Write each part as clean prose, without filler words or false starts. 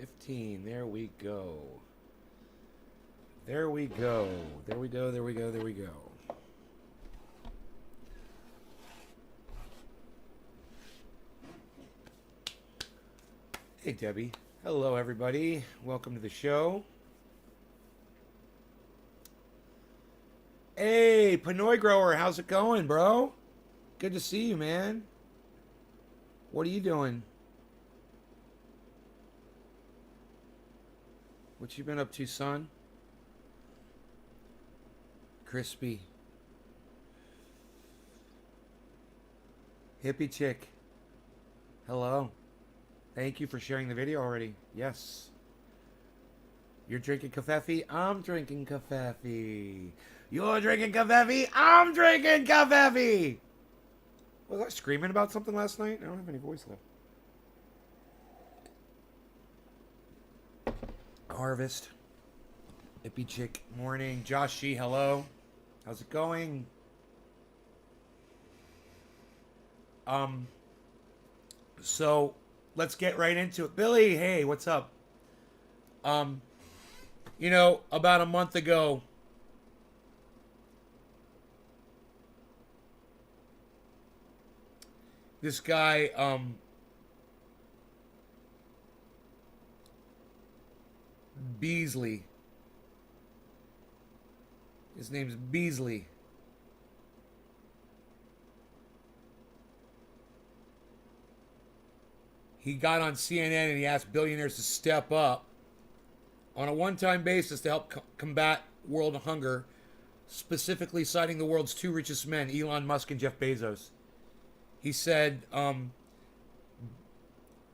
15. There we go. There we go. There we go. There we go. There we go. Hey, Debbie. Hello, everybody. Welcome to the show. Hey, Pinoy Grower. How's it going, bro? Good to see you, man. What are you doing? What you been up to, son? Crispy. Hippie chick. Hello. Thank you for sharing the video already. Yes. You're drinking kafefe? I'm drinking kafefe. You're drinking kafefe? I'm drinking kafefe. Was I screaming about something last night? I don't have any voice left. Harvest. Hippie chick. Morning. Josh G. Hello. How's it going? So let's get right into it. Billy, hey, what's up? About a month ago, this guy, Beasley. His name's Beasley. He got on CNN and he asked billionaires to step up on a one-time basis to help combat world hunger, specifically citing the world's two richest men, Elon Musk and Jeff Bezos. He said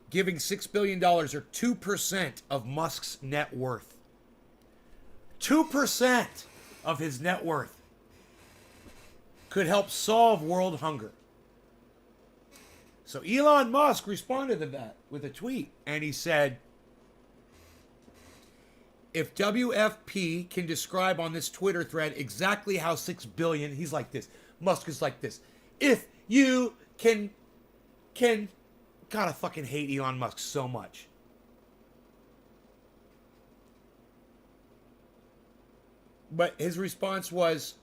giving $6 billion or 2% of Musk's net worth. 2% of his net worth could help solve world hunger. So Elon Musk responded to that with a tweet, and he said, if WFP can describe on this Twitter thread exactly how 6 billion, he's like this, Musk is like this, if you can, God, I fucking hate Elon Musk so much. But his response was,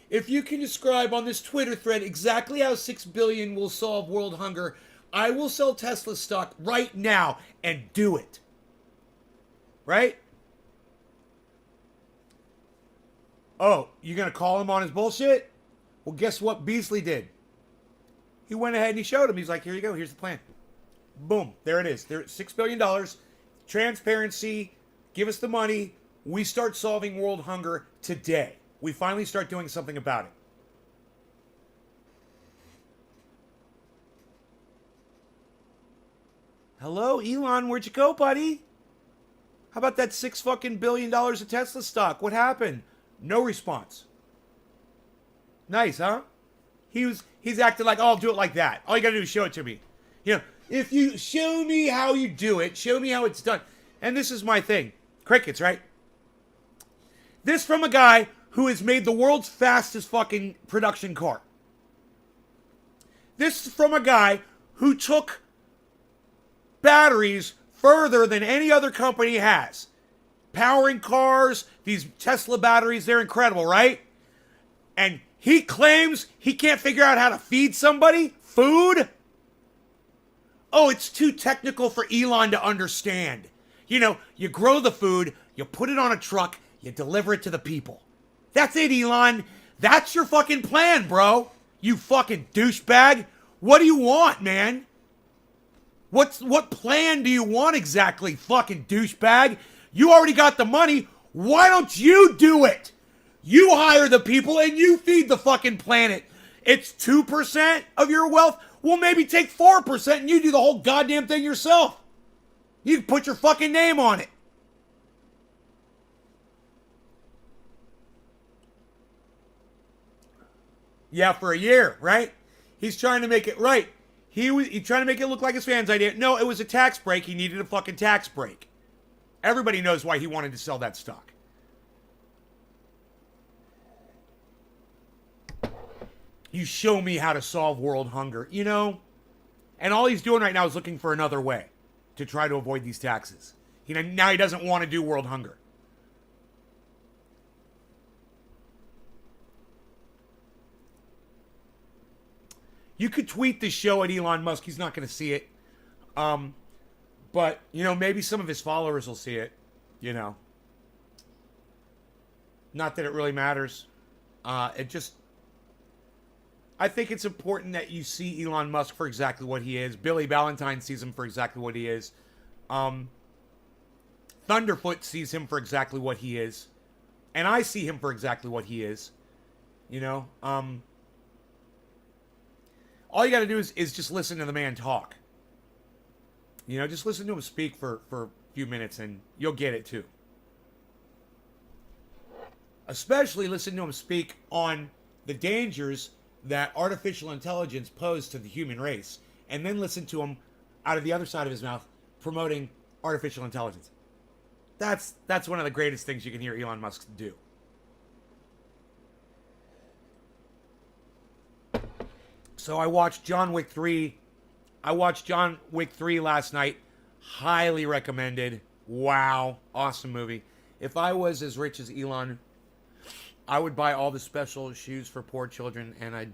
if you can describe on this Twitter thread exactly how 6 billion will solve world hunger, I will sell Tesla stock right now and do it. Right? Oh, you're going to call him on his bullshit? Well, guess what Beasley did? He went ahead and he showed him. He's like, here you go. Here's the plan. Boom. There it is. There's $6 billion. Transparency. Give us the money. We start solving world hunger today. We finally start doing something about it. Hello, Elon. Where'd you go, buddy? How about that $6 billion of Tesla stock? What happened? No response. Nice, huh? He's acting like, oh, I'll do it like that. All you gotta do is show it to me. If you show me how you do it, show me how it's done. And this is my thing. Crickets, right? This from a guy who has made the world's fastest fucking production car. This is from a guy who took batteries further than any other company has. Powering cars, these Tesla batteries, they're incredible, right? And he claims he can't figure out how to feed somebody food. Oh, it's too technical for Elon to understand. You grow the food, you put it on a truck, you deliver it to the people. That's it, Elon. That's your fucking plan, bro. You fucking douchebag. What do you want, man? What plan do you want exactly, fucking douchebag? You already got the money. Why don't you do it? You hire the people and you feed the fucking planet. It's 2% of your wealth. Well, maybe take 4% and you do the whole goddamn thing yourself. You can put your fucking name on it. Yeah, for a year, right? He's trying to make it right. He's trying to make it look like his fans' idea. No, it was a tax break. He needed a fucking tax break. Everybody knows why he wanted to sell that stock. You show me how to solve world hunger, And all he's doing right now is looking for another way to try to avoid these taxes. Now he doesn't want to do world hunger. You could tweet this show at Elon Musk. He's not going to see it. But, maybe some of his followers will see it. Not that it really matters. I think it's important that you see Elon Musk for exactly what he is. Billy Ballantyne sees him for exactly what he is. Thunderfoot sees him for exactly what he is. And I see him for exactly what he is. All you got to do is just listen to the man talk. Just listen to him speak for a few minutes and you'll get it too. Especially listen to him speak on the dangers that artificial intelligence pose to the human race. And then listen to him out of the other side of his mouth promoting artificial intelligence. That's one of the greatest things you can hear Elon Musk do. So I watched John Wick 3. I watched John Wick 3 last night. Highly recommended. Wow. Awesome movie. If I was as rich as Elon, I would buy all the special shoes for poor children and I'd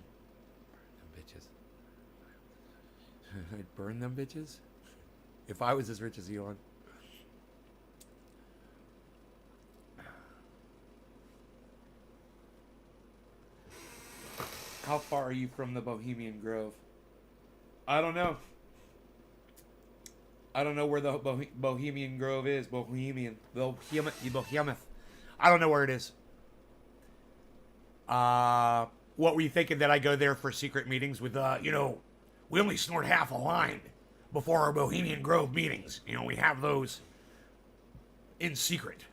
burn them bitches. If I was as rich as Elon. How far are you from the Bohemian Grove? I don't know. I don't know where the Bohemian Grove is. Bohemian. Behemoth. I don't know where it is. What were you thinking, that I go there for secret meetings with, we only snort half a line before our Bohemian Grove meetings. We have those in secret.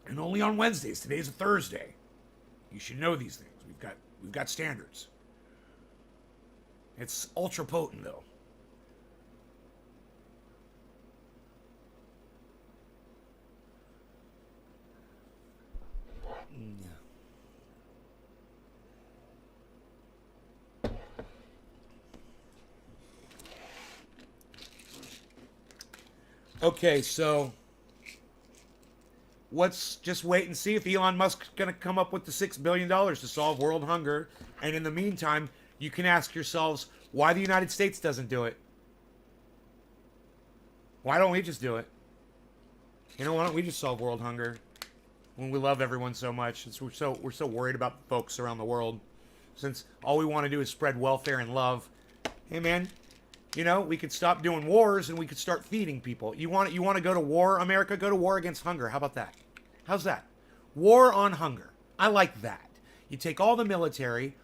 And only on Wednesdays. Today's a Thursday. You should know these things. We've got standards. It's ultra potent though. Okay, so let's just wait and see if Elon Musk's going to come up with the $6 billion to solve world hunger. And in the meantime, you can ask yourselves why the United States doesn't do it. Why don't we just do it? Why don't we just solve world hunger when we love everyone so much? We're so worried about folks around the world, since all we want to do is spread welfare and love. Hey, man, we could stop doing wars and we could start feeding people. You want to go to war, America? Go to war against hunger. How about that? How's that? War on hunger. I like that. You take all the military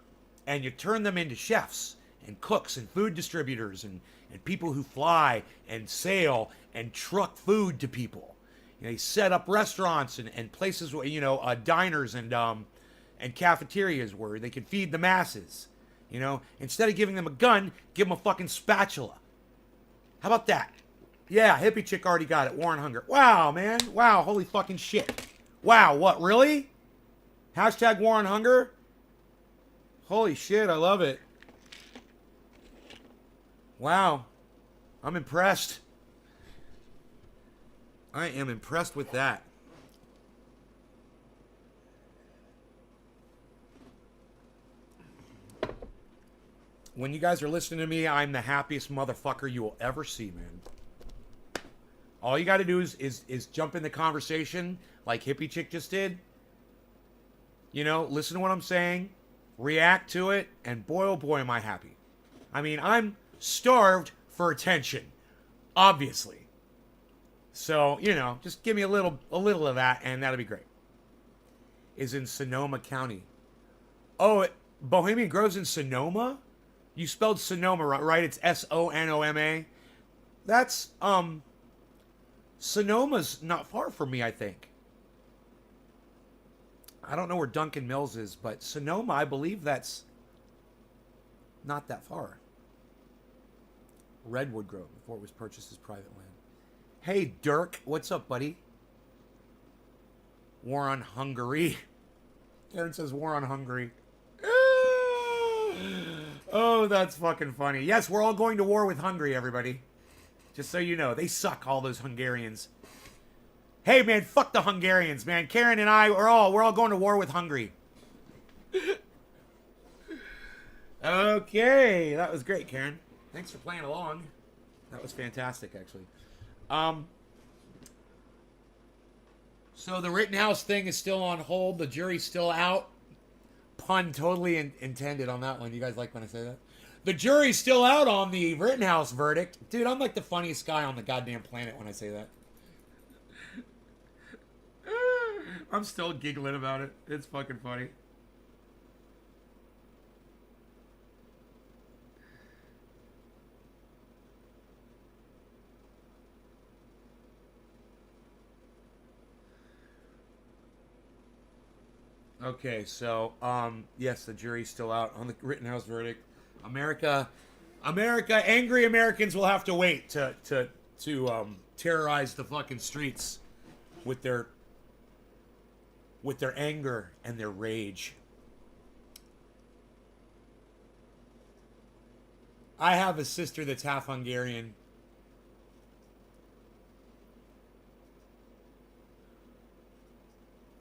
and you turn them into chefs and cooks and food distributors and people who fly and sail and truck food to people. You set up restaurants and places where, diners and cafeterias where they can feed the masses. Instead of giving them a gun, give them a fucking spatula. How about that? Yeah, hippie chick already got it. War on hunger. Wow, man. Wow, holy fucking shit. Wow, what, really? Hashtag war on hunger? Holy shit, I love it. Wow. I'm impressed. I am impressed with that. When you guys are listening to me, I'm the happiest motherfucker you will ever see, man. All you got to do is jump in the conversation like Hippie Chick just did. Listen to what I'm saying, react to it, and boy, oh boy, am I happy. I mean, I'm starved for attention, obviously. So, just give me a little of that, and that'll be great. Is in Sonoma County. Oh, Bohemian Grove's in Sonoma? You spelled Sonoma right? It's Sonoma. That's, Sonoma's not far from me, I think. I don't know where Duncan Mills is, but Sonoma, I believe that's not that far. Redwood Grove, before it was purchased as private land. Hey, Dirk, what's up, buddy? War on Hungary. Aaron says war on Hungary. Oh, that's fucking funny. Yes, we're all going to war with Hungary, everybody. Just so you know, they suck, all those Hungarians. Hey, man, fuck the Hungarians, man. Karen and I, we're all going to war with Hungary. Okay, that was great, Karen. Thanks for playing along. That was fantastic, actually. So the Rittenhouse thing is still on hold. The jury's still out. Pun totally intended on that one. You guys like when I say that? The jury's still out on the Rittenhouse verdict. Dude, I'm like the funniest guy on the goddamn planet when I say that. I'm still giggling about it. It's fucking funny. Okay, so yes, the jury's still out on the Rittenhouse verdict. Angry Americans will have to wait to terrorize the fucking streets with their anger and their rage. I have a sister that's half Hungarian.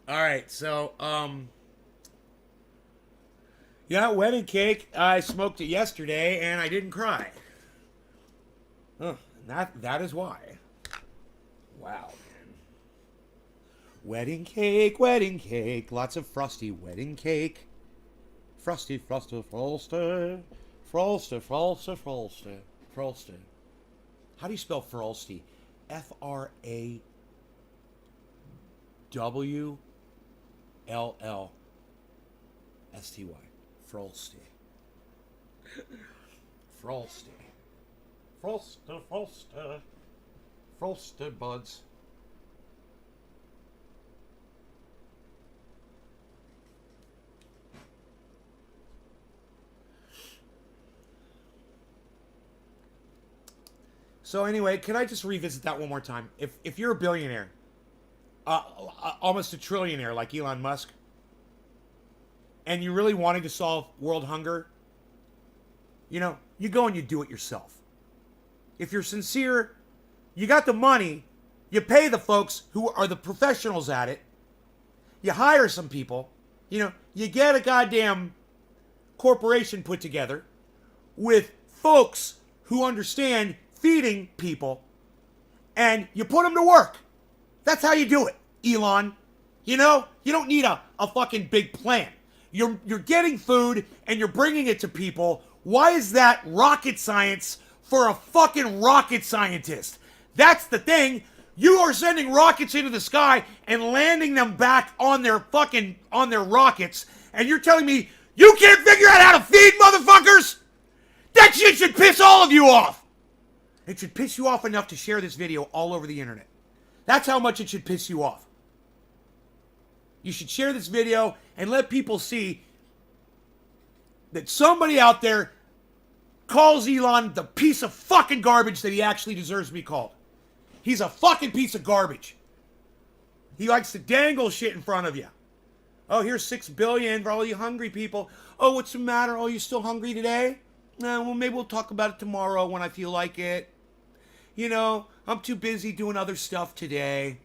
All right, so yeah, wedding cake. I smoked it yesterday and I didn't cry. That is why. Wow, man. Wedding cake, lots of frosty wedding cake. Frosty, frosty, frosty, frosty, frosty, frosty, frosty. How do you spell frosty? Frosty. Frosty. Frosty. Frosty, frosty. Frosted buds. So anyway, can I just revisit that one more time? If you're a billionaire, almost a trillionaire like Elon Musk, and you really wanted to solve world hunger, you know, you go and you do it yourself. If you're sincere, you got the money, you pay the folks who are the professionals at it, you hire some people, you know, you get a goddamn corporation put together with folks who understand feeding people, and you put them to work. That's how you do it, Elon. You know, you don't need a fucking big plan. You're getting food and you're bringing it to people. Why is that rocket science for a fucking rocket scientist? That's the thing. You are sending rockets into the sky and landing them back on their rockets, and you're telling me you can't figure out how to feed motherfuckers? That shit should piss all of you off. It should piss you off enough to share this video all over the internet. That's how much it should piss you off. You should share this video and let people see that somebody out there calls Elon the piece of fucking garbage that he actually deserves to be called. He's a fucking piece of garbage. He likes to dangle shit in front of you. Oh, here's $6 billion for all you hungry people. Oh, what's the matter? Oh, you still hungry today? Well, maybe we'll talk about it tomorrow when I feel like it. You know, I'm too busy doing other stuff today.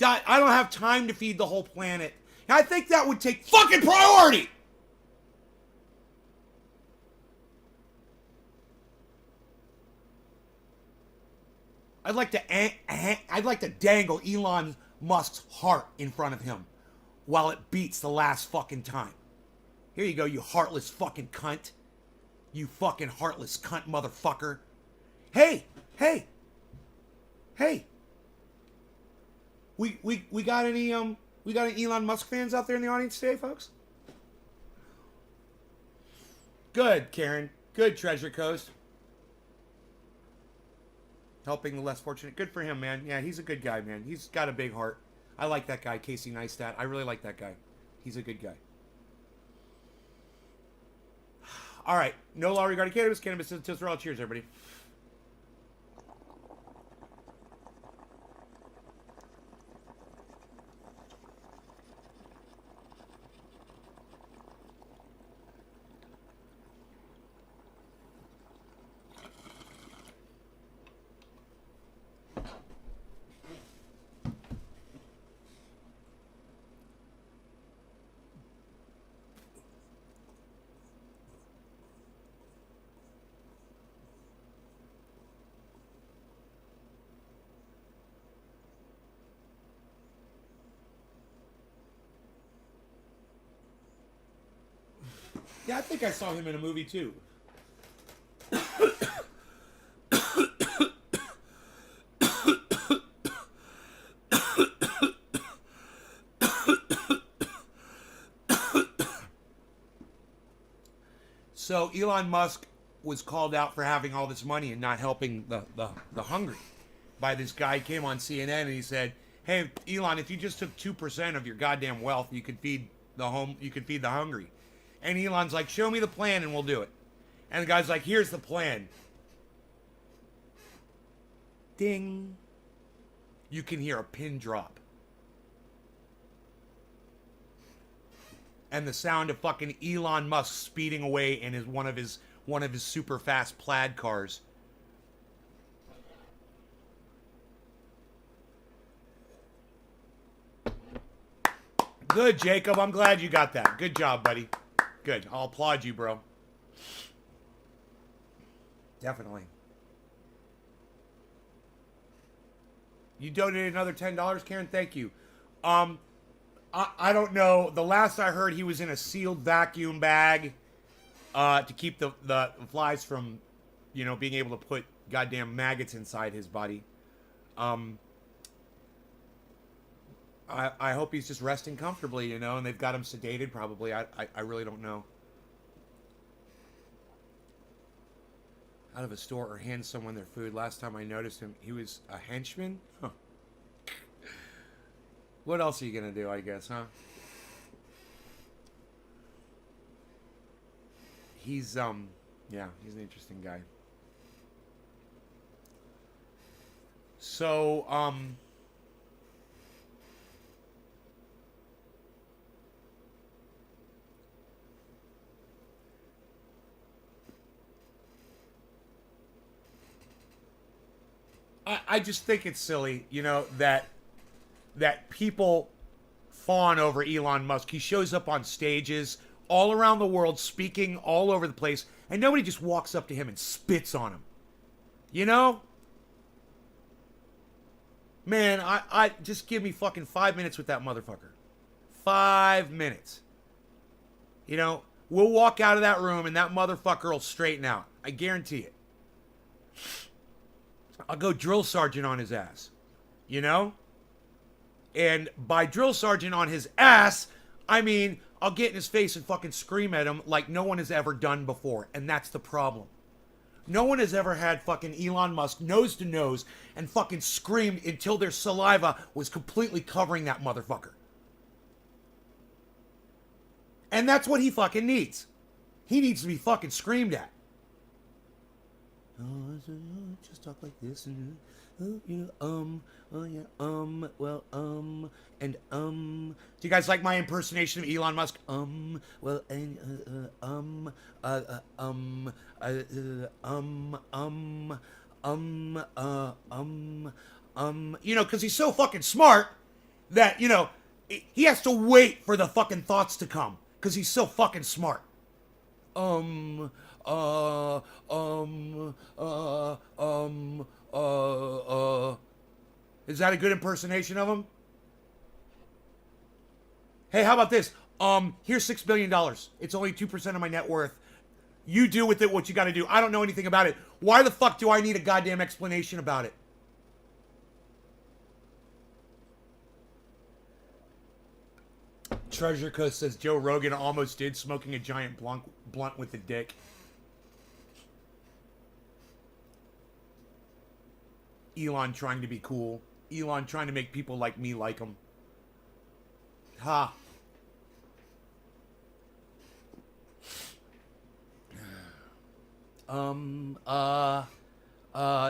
I don't have time to feed the whole planet. I think that would take fucking priority. I'd like to dangle Elon Musk's heart in front of him while it beats the last fucking time. Here you go, you heartless fucking cunt. You fucking heartless cunt motherfucker. Hey. We got any Elon Musk fans out there in the audience today, folks? Good, Karen. Good, Treasure Coast. Helping the less fortunate. Good for him, man. Yeah, he's a good guy, man. He's got a big heart. I like that guy, Casey Neistat. I really like that guy. He's a good guy. All right. No law regarding cannabis. Cannabis is just for all. Cheers, everybody. Yeah, I think I saw him in a movie too. So Elon Musk was called out for having all this money and not helping the hungry by this guy. He came on CNN and he said, "Hey Elon, if you just took 2% of your goddamn wealth, you could feed the hungry." And Elon's like, "Show me the plan and we'll do it." And the guy's like, "Here's the plan." Ding. You can hear a pin drop. And the sound of fucking Elon Musk speeding away in one of his super fast plaid cars. Good, Jacob. I'm glad you got that. Good job, buddy. Good. I'll applaud you, bro. Definitely. You donated another $10, Karen? Thank you. I don't know. The last I heard, he was in a sealed vacuum bag to keep the flies from, being able to put goddamn maggots inside his body. I hope he's just resting comfortably, and they've got him sedated probably. I really don't know. Out of a store or hand someone their food. Last time I noticed him, he was a henchman? Huh. What else are you going to do, I guess, huh? He's an interesting guy. So, I just think it's silly, that people fawn over Elon Musk. He shows up on stages all around the world, speaking all over the place, and nobody just walks up to him and spits on him. Man, I just give me fucking 5 minutes with that motherfucker. 5 minutes. We'll walk out of that room and that motherfucker will straighten out. I guarantee it. I'll go drill sergeant on his ass. And by drill sergeant on his ass, I mean I'll get in his face and fucking scream at him like no one has ever done before. And that's the problem. No one has ever had fucking Elon Musk nose to nose and fucking screamed until their saliva was completely covering that motherfucker. And that's what he fucking needs. He needs to be fucking screamed at. Just talk like this and do you guys like my impersonation of Elon Musk? Because he's so fucking smart that, he has to wait for the fucking thoughts to come because he's so fucking smart. Is that a good impersonation of him? Hey, how about this? Here's $6 billion. It's only 2% of my net worth. You do with it what you gotta do. I don't know anything about it. Why the fuck do I need a goddamn explanation about it? Treasure Coast says Joe Rogan almost did smoking a giant blunt with a dick. Elon trying to be cool. Elon trying to make people like me like him. Ha.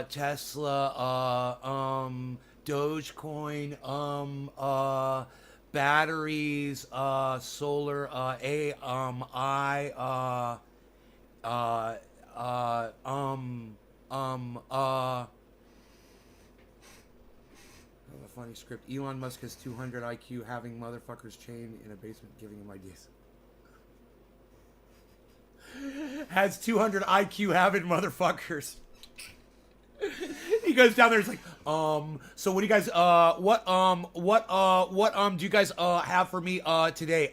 Tesla, Dogecoin, batteries, solar, a funny script. Elon Musk has 200 IQ, having motherfuckers chained in a basement, giving him ideas. Has 200 IQ, having motherfuckers. He goes down there. He's like, so what do you guys, what do you guys, have for me, today?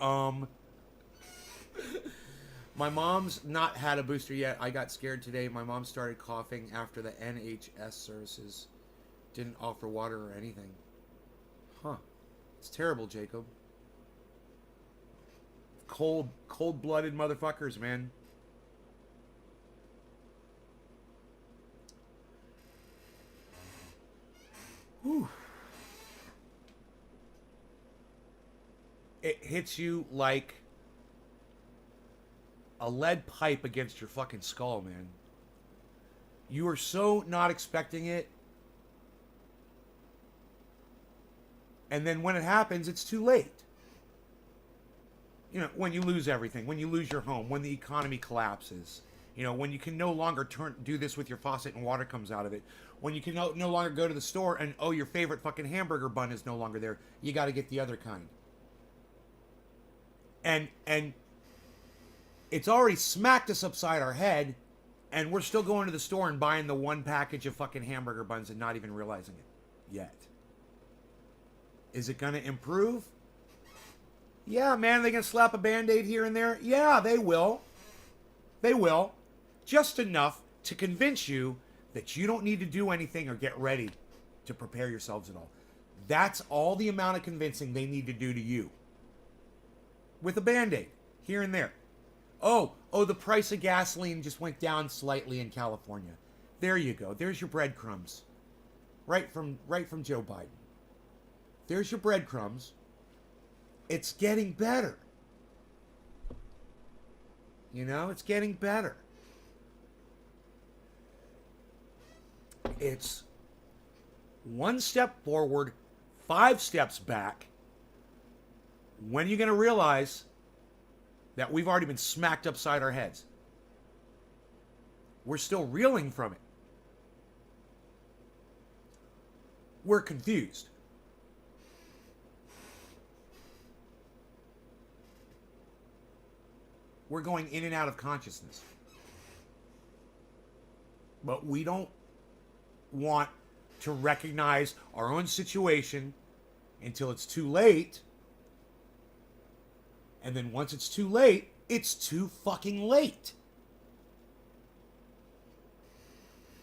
My My mom's not had a booster yet. I got scared today. My mom started coughing after the NHS services didn't offer water or anything. Huh. It's terrible, Jacob. Cold-blooded motherfuckers, man. Whew. It hits you like a lead pipe against your fucking skull, man. You are so not expecting it. And then when it happens, it's too late. You know, when you lose everything, when you lose your home, when the economy collapses, you know, when you can no longer do this with your faucet and water comes out of it, when you can no longer go to the store and, oh, your favorite fucking hamburger bun is no longer there, you got to get the other kind. And it's already smacked us upside our head, and we're still going to the store and buying the one package of fucking hamburger buns and not even realizing it yet. Is it going to improve? Yeah, man, they can slap a Band-Aid here and there. Yeah, they will. They will. Just enough to convince you that you don't need to do anything or get ready to prepare yourselves at all. That's all the amount of convincing they need to do to you. With a Band-Aid, here and there. Oh, the price of gasoline just went down slightly in California. There you go. There's your breadcrumbs. Right from Joe Biden. There's your breadcrumbs. It's getting better. You know, it's getting better. It's one step forward, 5 steps back. When are you going to realize that we've already been smacked upside our heads? We're still reeling from it. We're confused. We're going in and out of consciousness. But we don't want to recognize our own situation until it's too late. And then once it's too late, it's too fucking late.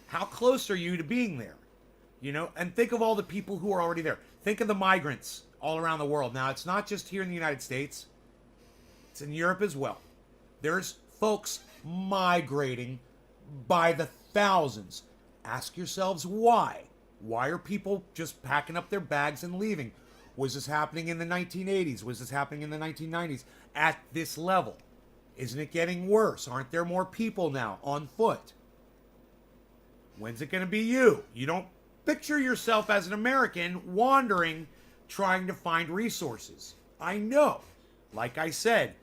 How close are you to being there? You know, and think of all the people who are already there. Think of the migrants all around the world. Now, it's not just here in the United States. It's in Europe as well. There's folks migrating by the thousands. Ask yourselves why. Why are people just packing up their bags and leaving? Was this happening in the 1980s? Was this happening in the 1990s? At this level? Isn't it getting worse? Aren't there more people now on foot? When's it going to be you? You don't picture yourself as an American wandering, trying to find resources. I know. Like I said,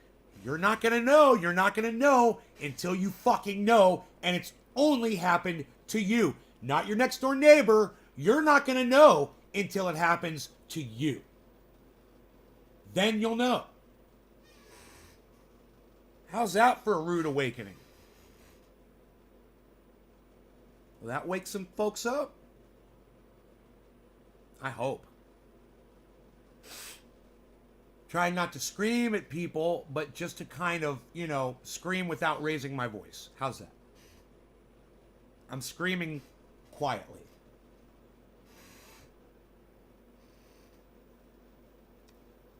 you're not going to know. You're not going to know until you fucking know. And it's only happened to you. Not your next door neighbor. You're not going to know until it happens to you. Then you'll know. How's that for a rude awakening? Will that wake some folks up? I hope. Trying not to scream at people, but just to kind of, you know, scream without raising my voice. How's that? I'm screaming quietly.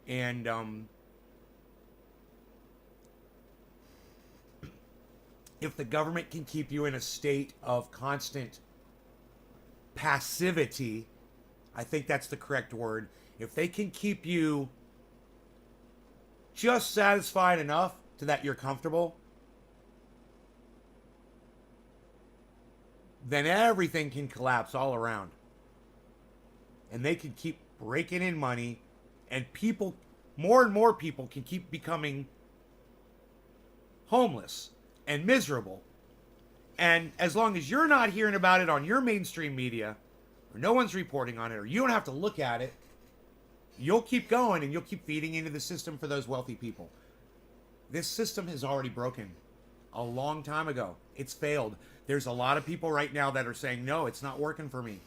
And, if the government can keep you in a state of constant passivity, I think that's the correct word. If they can keep you just satisfied enough to that you're comfortable, then everything can collapse all around. And they can keep raking in money, and people, more and more people can keep becoming homeless and miserable. And as long as you're not hearing about it on your mainstream media, or no one's reporting on it, or you don't have to look at it, you'll keep going and you'll keep feeding into the system for those wealthy people. This system has already broken a long time ago. It's failed. There's a lot of people right now that are saying, no, it's not working for me.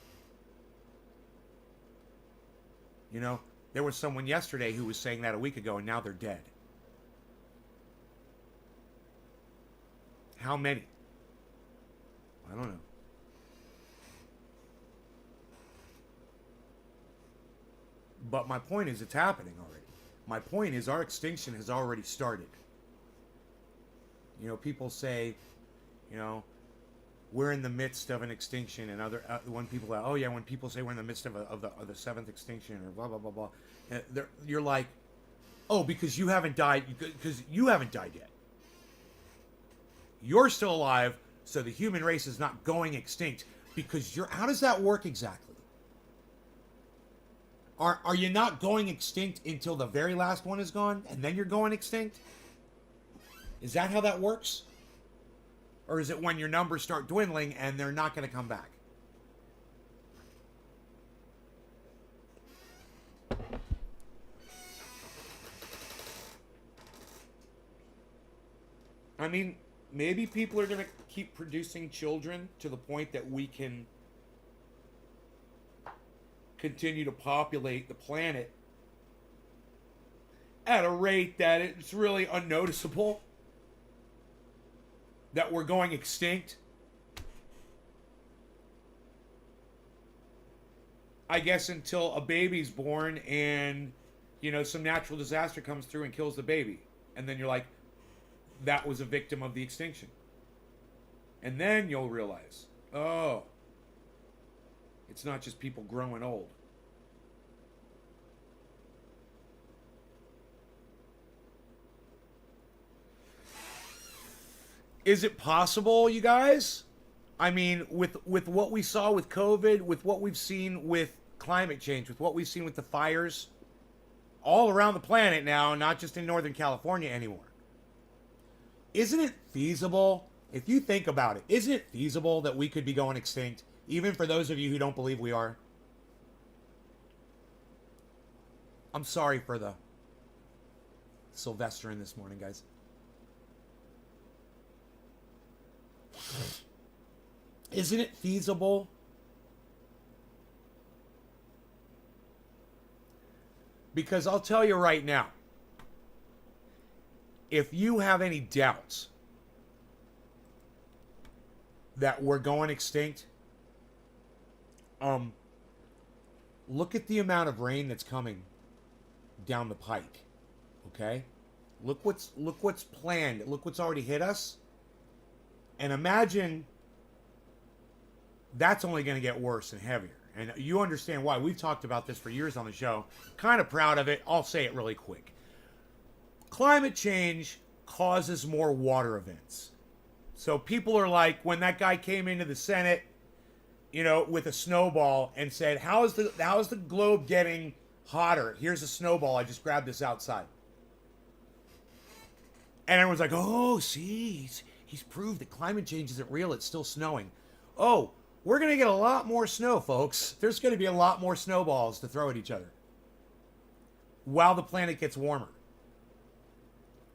You know, there was someone yesterday who was saying that a week ago, and now they're dead. How many? I don't know. But my point is, it's happening already. My point is, our extinction has already started. You know, people say, you know, we're in the midst of an extinction, and other when people are, oh yeah, when people say we're in the midst of the seventh extinction or blah blah blah blah, you're like, oh, because you haven't died, because you haven't died yet. You're still alive, so the human race is not going extinct because you're. How does that work exactly? Are you not going extinct until the very last one is gone, and then you're going extinct? Is that how that works? Or is it when your numbers start dwindling and they're not going to come back? I mean, maybe people are going to keep producing children to the point that we can continue to populate the planet at a rate that it's really unnoticeable that we're going extinct. I guess until a baby's born and, you know, some natural disaster comes through and kills the baby. And then you're like, that was a victim of the extinction. And then you'll realize, oh, it's not just people growing old. Is it possible, you guys? I mean, with what we saw with COVID, with what we've seen with climate change, with what we've seen with the fires all around the planet now, not just in Northern California anymore. Isn't it feasible, if you think about it, isn't it feasible that we could be going extinct, even for those of you who don't believe we are? I'm sorry for the Sylvester in this morning, guys. Isn't it feasible? Because I'll tell you right now, if you have any doubts that we're going extinct, look at the amount of rain that's coming down the pike. Okay? Look what's planned. Look what's already hit us. And imagine that's only going to get worse and heavier. And you understand why. We've talked about this for years on the show. Kind of proud of it. I'll say it really quick. Climate change causes more water events. So people are like, when that guy came into the Senate, you know, with a snowball and said, how is the globe getting hotter? Here's a snowball. I just grabbed this outside. And everyone's like, oh, see, he's proved that climate change isn't real. It's still snowing. Oh, we're going to get a lot more snow, folks. There's going to be a lot more snowballs to throw at each other while the planet gets warmer.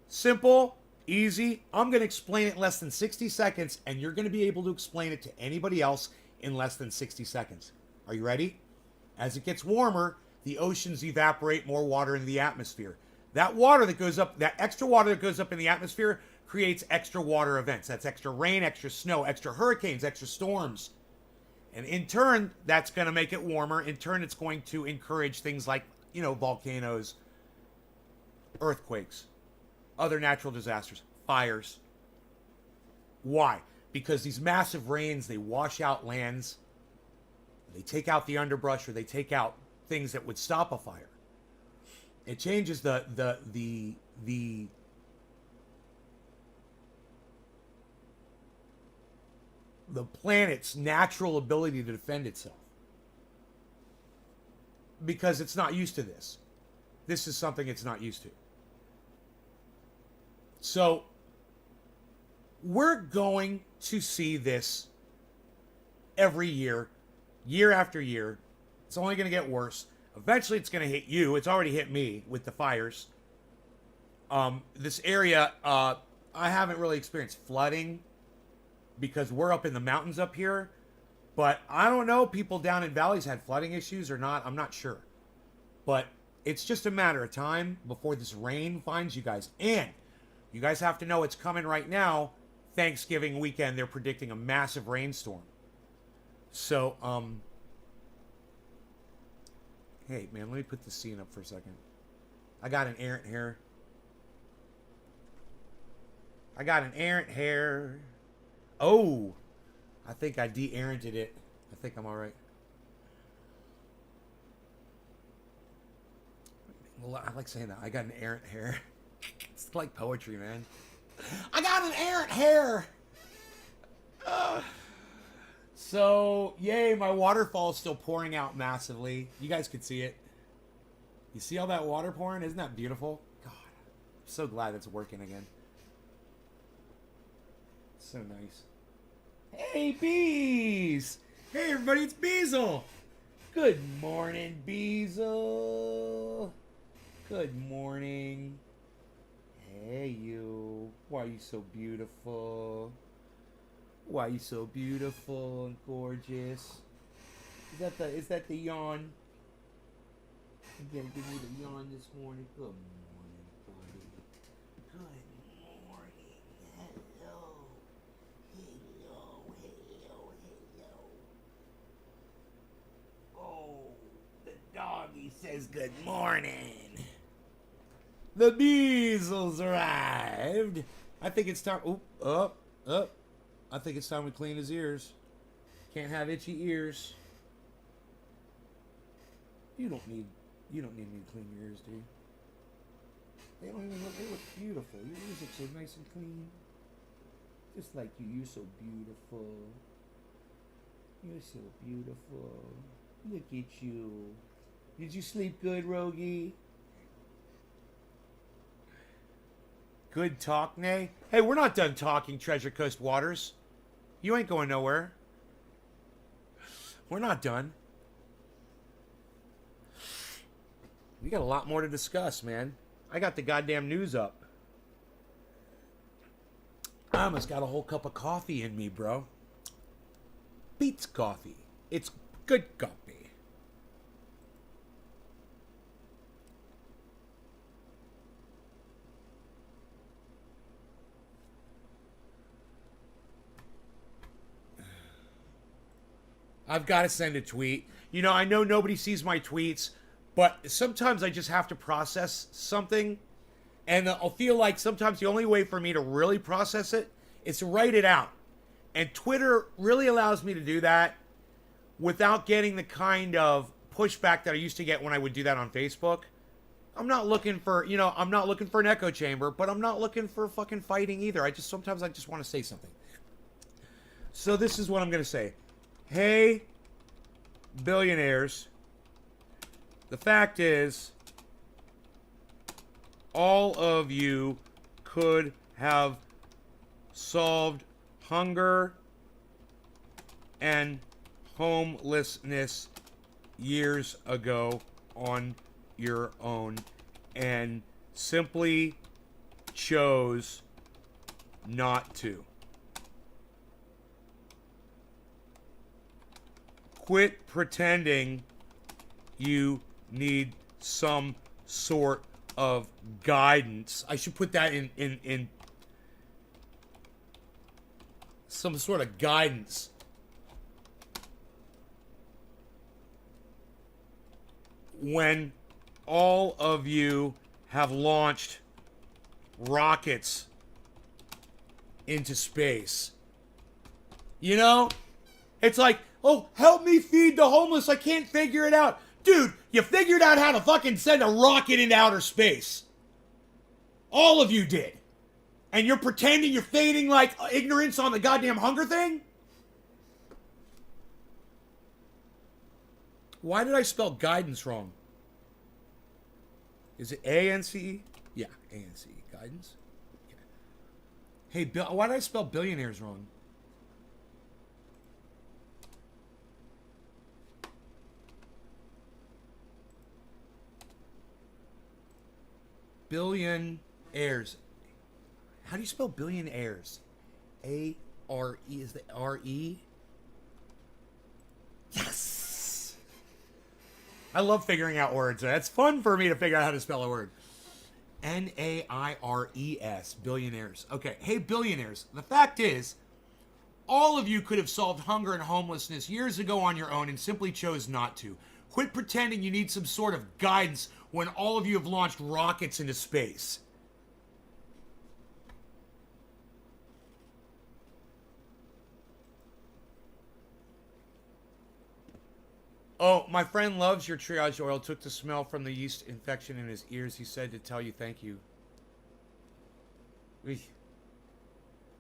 Simple, easy. I'm going to explain it in less than 60 seconds, and you're going to be able to explain it to anybody else in less than 60 seconds. Are you ready? As it gets warmer, the oceans evaporate more water into the atmosphere. That water that goes up, that extra water that goes up in the atmosphere creates extra water events. That's extra rain, extra snow, extra hurricanes, extra storms. And in turn, that's going to make it warmer. In turn, it's going to encourage things like, you know, volcanoes, earthquakes, other natural disasters, fires. Why? Because these massive rains, they wash out lands. They take out the underbrush, or they take out things that would stop a fire. It changes the planet's natural ability to defend itself. Because it's not used to this. This is something it's not used to. So, we're going to see this every year, year after year. It's only going to get worse. Eventually, it's going to hit you. It's already hit me with the fires. This area, I haven't really experienced flooding because we're up in the mountains up here. But I don't know, people down in valleys had flooding issues or not. I'm not sure. But it's just a matter of time before this rain finds you guys. And you guys have to know it's coming right now. Thanksgiving weekend, they're predicting a massive rainstorm. So, hey, man, let me put the scene up for a second. I got an errant hair. I got an errant hair. Oh, I think I de-erranted it. I think I'm all right. Well, I like saying that. I got an errant hair. It's like poetry, man. I got an errant hair. So, yay, my waterfall is still pouring out massively. You guys could see it. You see all that water pouring? Isn't that beautiful? God, I'm so glad it's working again. So nice. Hey, bees! Hey, everybody, it's Beazle! Good morning, Beazle! Good morning. Hey, you. Why are you so beautiful? Why are you so beautiful and gorgeous? Is that the yawn? You gotta give me the yawn this morning. Good morning, buddy. Good morning. Hello. Hello. Oh, the doggy says good morning. The Beazles arrived. I think it's time. Up. I think it's time we clean his ears. Can't have itchy ears. You don't need me to clean your ears, do you? They look beautiful. Your ears look so nice and clean. Just like you. You're so beautiful. You're so beautiful. Look at you. Did you sleep good, Rogie? Good talk, Nay? Hey, we're not done talking, Treasure Coast Waters. You ain't going nowhere. We're not done. We got a lot more to discuss, man. I got the goddamn news up. I almost got a whole cup of coffee in me, bro. Beats coffee. It's good coffee. I've got to send a tweet. You know, I know nobody sees my tweets, but sometimes I just have to process something. And I'll feel like sometimes the only way for me to really process it is to write it out. And Twitter really allows me to do that without getting the kind of pushback that I used to get when I would do that on Facebook. I'm not looking for, I'm not looking for an echo chamber, but I'm not looking for fucking fighting either. Sometimes I just want to say something. So this is what I'm going to say. Hey, billionaires, the fact is, all of you could have solved hunger and homelessness years ago on your own and simply chose not to. Quit pretending you need some sort of guidance. I should put that in some sort of guidance. When all of you have launched rockets into space. You know? It's like, oh, help me feed the homeless. I can't figure it out. Dude, you figured out how to fucking send a rocket into outer space. All of you did. And you're pretending you're feigning like ignorance on the goddamn hunger thing? Why did I spell guidance wrong? Is it A-N-C-E? Yeah, A-N-C-E. Guidance? Okay. Hey, Bill, why did I spell billionaires wrong? Billionaires. How do you spell billionaires? A-R-E. Is the R-E? Yes! I love figuring out words. It's fun for me to figure out how to spell a word. Naires, billionaires. Okay, hey, billionaires. The fact is, all of you could have solved hunger and homelessness years ago on your own and simply chose not to. Quit pretending you need some sort of guidance when all of you have launched rockets into space. Oh, my friend loves your triage oil. Took the smell from the yeast infection in his ears. He said to tell you thank you. You're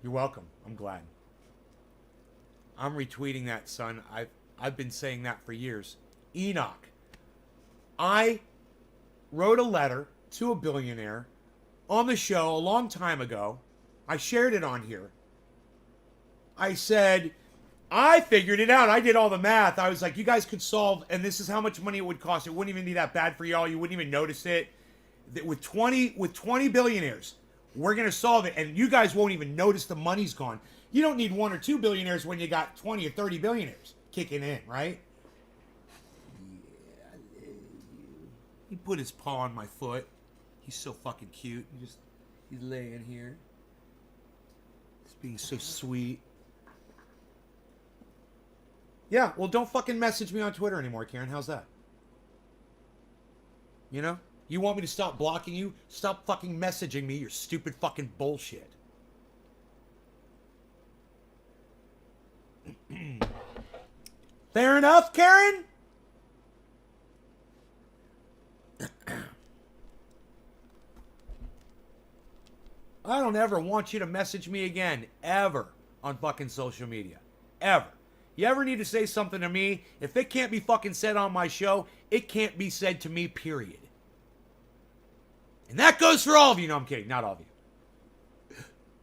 welcome. I'm glad. I'm retweeting that, son. I've been saying that for years. Enoch. I wrote a letter to a billionaire on the show a long time ago. I shared it on here. I said, I figured it out. I did all the math. I was like, you guys could solve, and this is how much money it would cost. It wouldn't even be that bad for y'all. You wouldn't even notice it. With 20 billionaires, we're going to solve it, and you guys won't even notice the money's gone. You don't need 1 or 2 billionaires when you got 20 or 30 billionaires kicking in, right? Yeah, I love you. He put his paw on my foot. He's so fucking cute. He's laying here. He's being so sweet. Yeah, well, don't fucking message me on Twitter anymore, Karen. How's that? You know? You want me to stop blocking you? Stop fucking messaging me your stupid fucking bullshit. Fair enough, Karen? I don't ever want you to message me again, ever, on fucking social media. Ever. You ever need to say something to me, if it can't be fucking said on my show, it can't be said to me, period. And that goes for all of you. No, I'm kidding. Not all of you.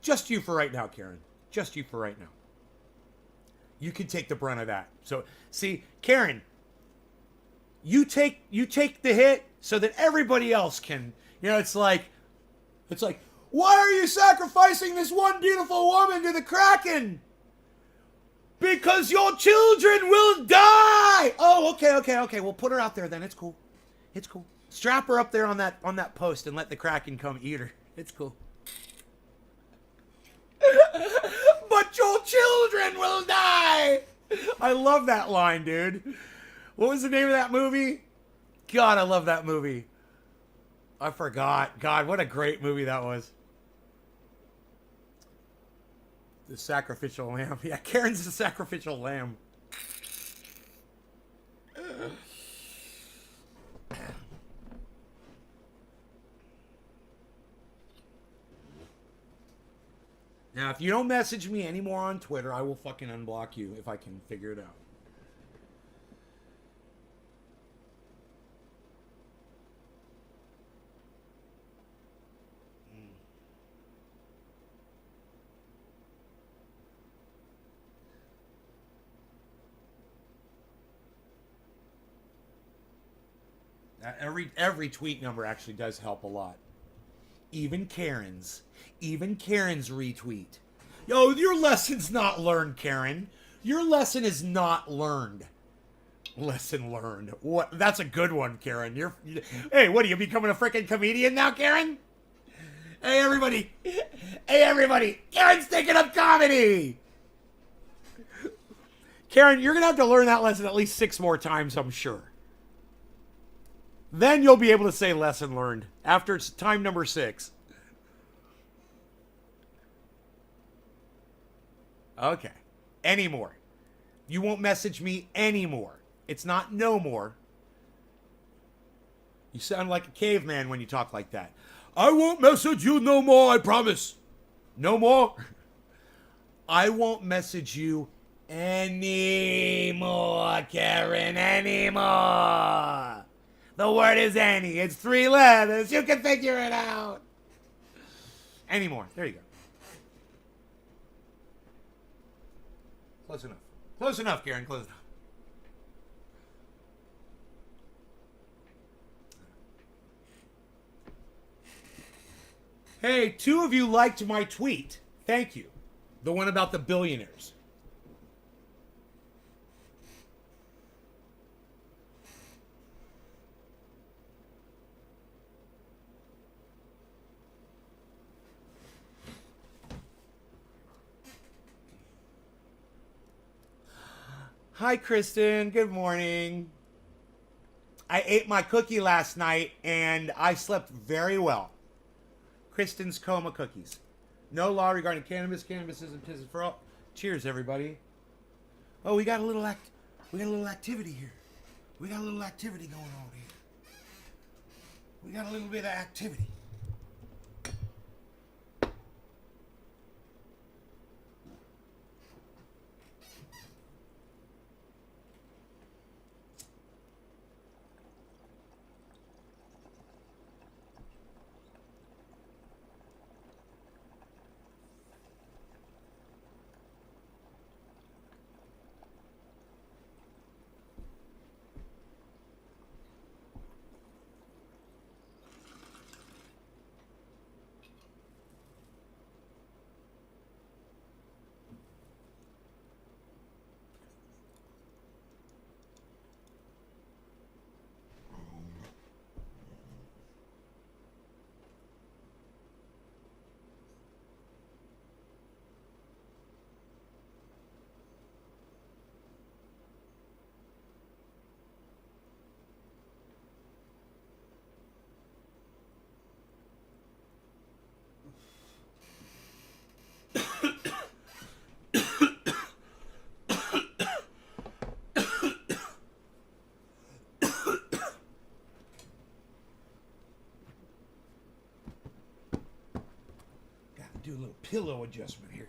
Just you for right now, Karen. Just you for right now. You can take the brunt of that. So, see, Karen, you take the hit so that everybody else can, it's like, why are you sacrificing this one beautiful woman to the Kraken? Because your children will die. Oh, okay. We'll put her out there then. It's cool. It's cool. Strap her up there on that post and let the Kraken come eat her. It's cool. But your children will die. I love that line, dude. What was the name of that movie? God, I love that movie. I forgot. God, what a great movie that was. The sacrificial lamb. Yeah, Karen's the sacrificial lamb. Now, if you don't message me anymore on Twitter, I will fucking unblock you if I can figure it out. Every tweet number actually does help a lot. Even Karen's retweet. Yo, your lesson's not learned, Karen. Your lesson is not learned. Lesson learned. What? That's a good one, Karen. Hey, what are you becoming a freaking comedian now, Karen? Hey, everybody. Karen's taking up comedy. Karen, you're going to have to learn that lesson at least 6 more times, I'm sure. Then you'll be able to say lesson learned after it's time number 6. Okay. Anymore. You won't message me anymore. It's not no more. You sound like a caveman when you talk like that. I won't message you no more, I promise. No more. I won't message you anymore, Karen, anymore. The word is any. It's 3 letters. You can figure it out. Anymore. There you go. Close enough. Close enough, Karen. Close enough. Hey, 2 of you liked my tweet. Thank you. The one about the billionaires. Hi, Kristen. Good morning. I ate my cookie last night and I slept very well. Kristen's coma cookies. No law regarding cannabis. Cannabis isn't for all. Cheers, everybody. Oh, we got a little activity here. We got a little activity going on here. We got a little bit of activity. Got to do a little pillow adjustment here.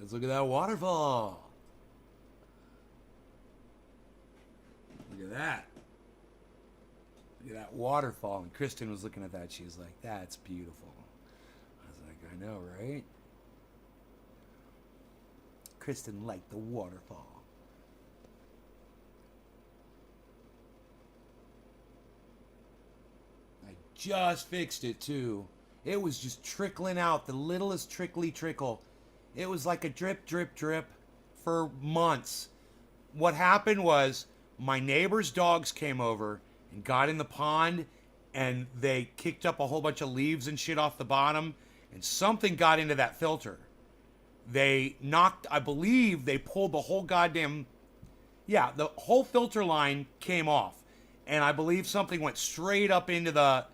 Let's look at that waterfall. Look at that. Look at that waterfall. And Kristen was looking at that. She was like, that's beautiful. I was like, I know, right? Kristen liked the waterfall. I just fixed it, too. It was just trickling out, the littlest trickly trickle. It was like a drip, drip, drip for months. What happened was my neighbor's dogs came over and got in the pond and they kicked up a whole bunch of leaves and shit off the bottom and something got into that filter. They knocked, I believe they pulled the whole goddamn, yeah, the whole filter line came off. And I believe something went straight up into the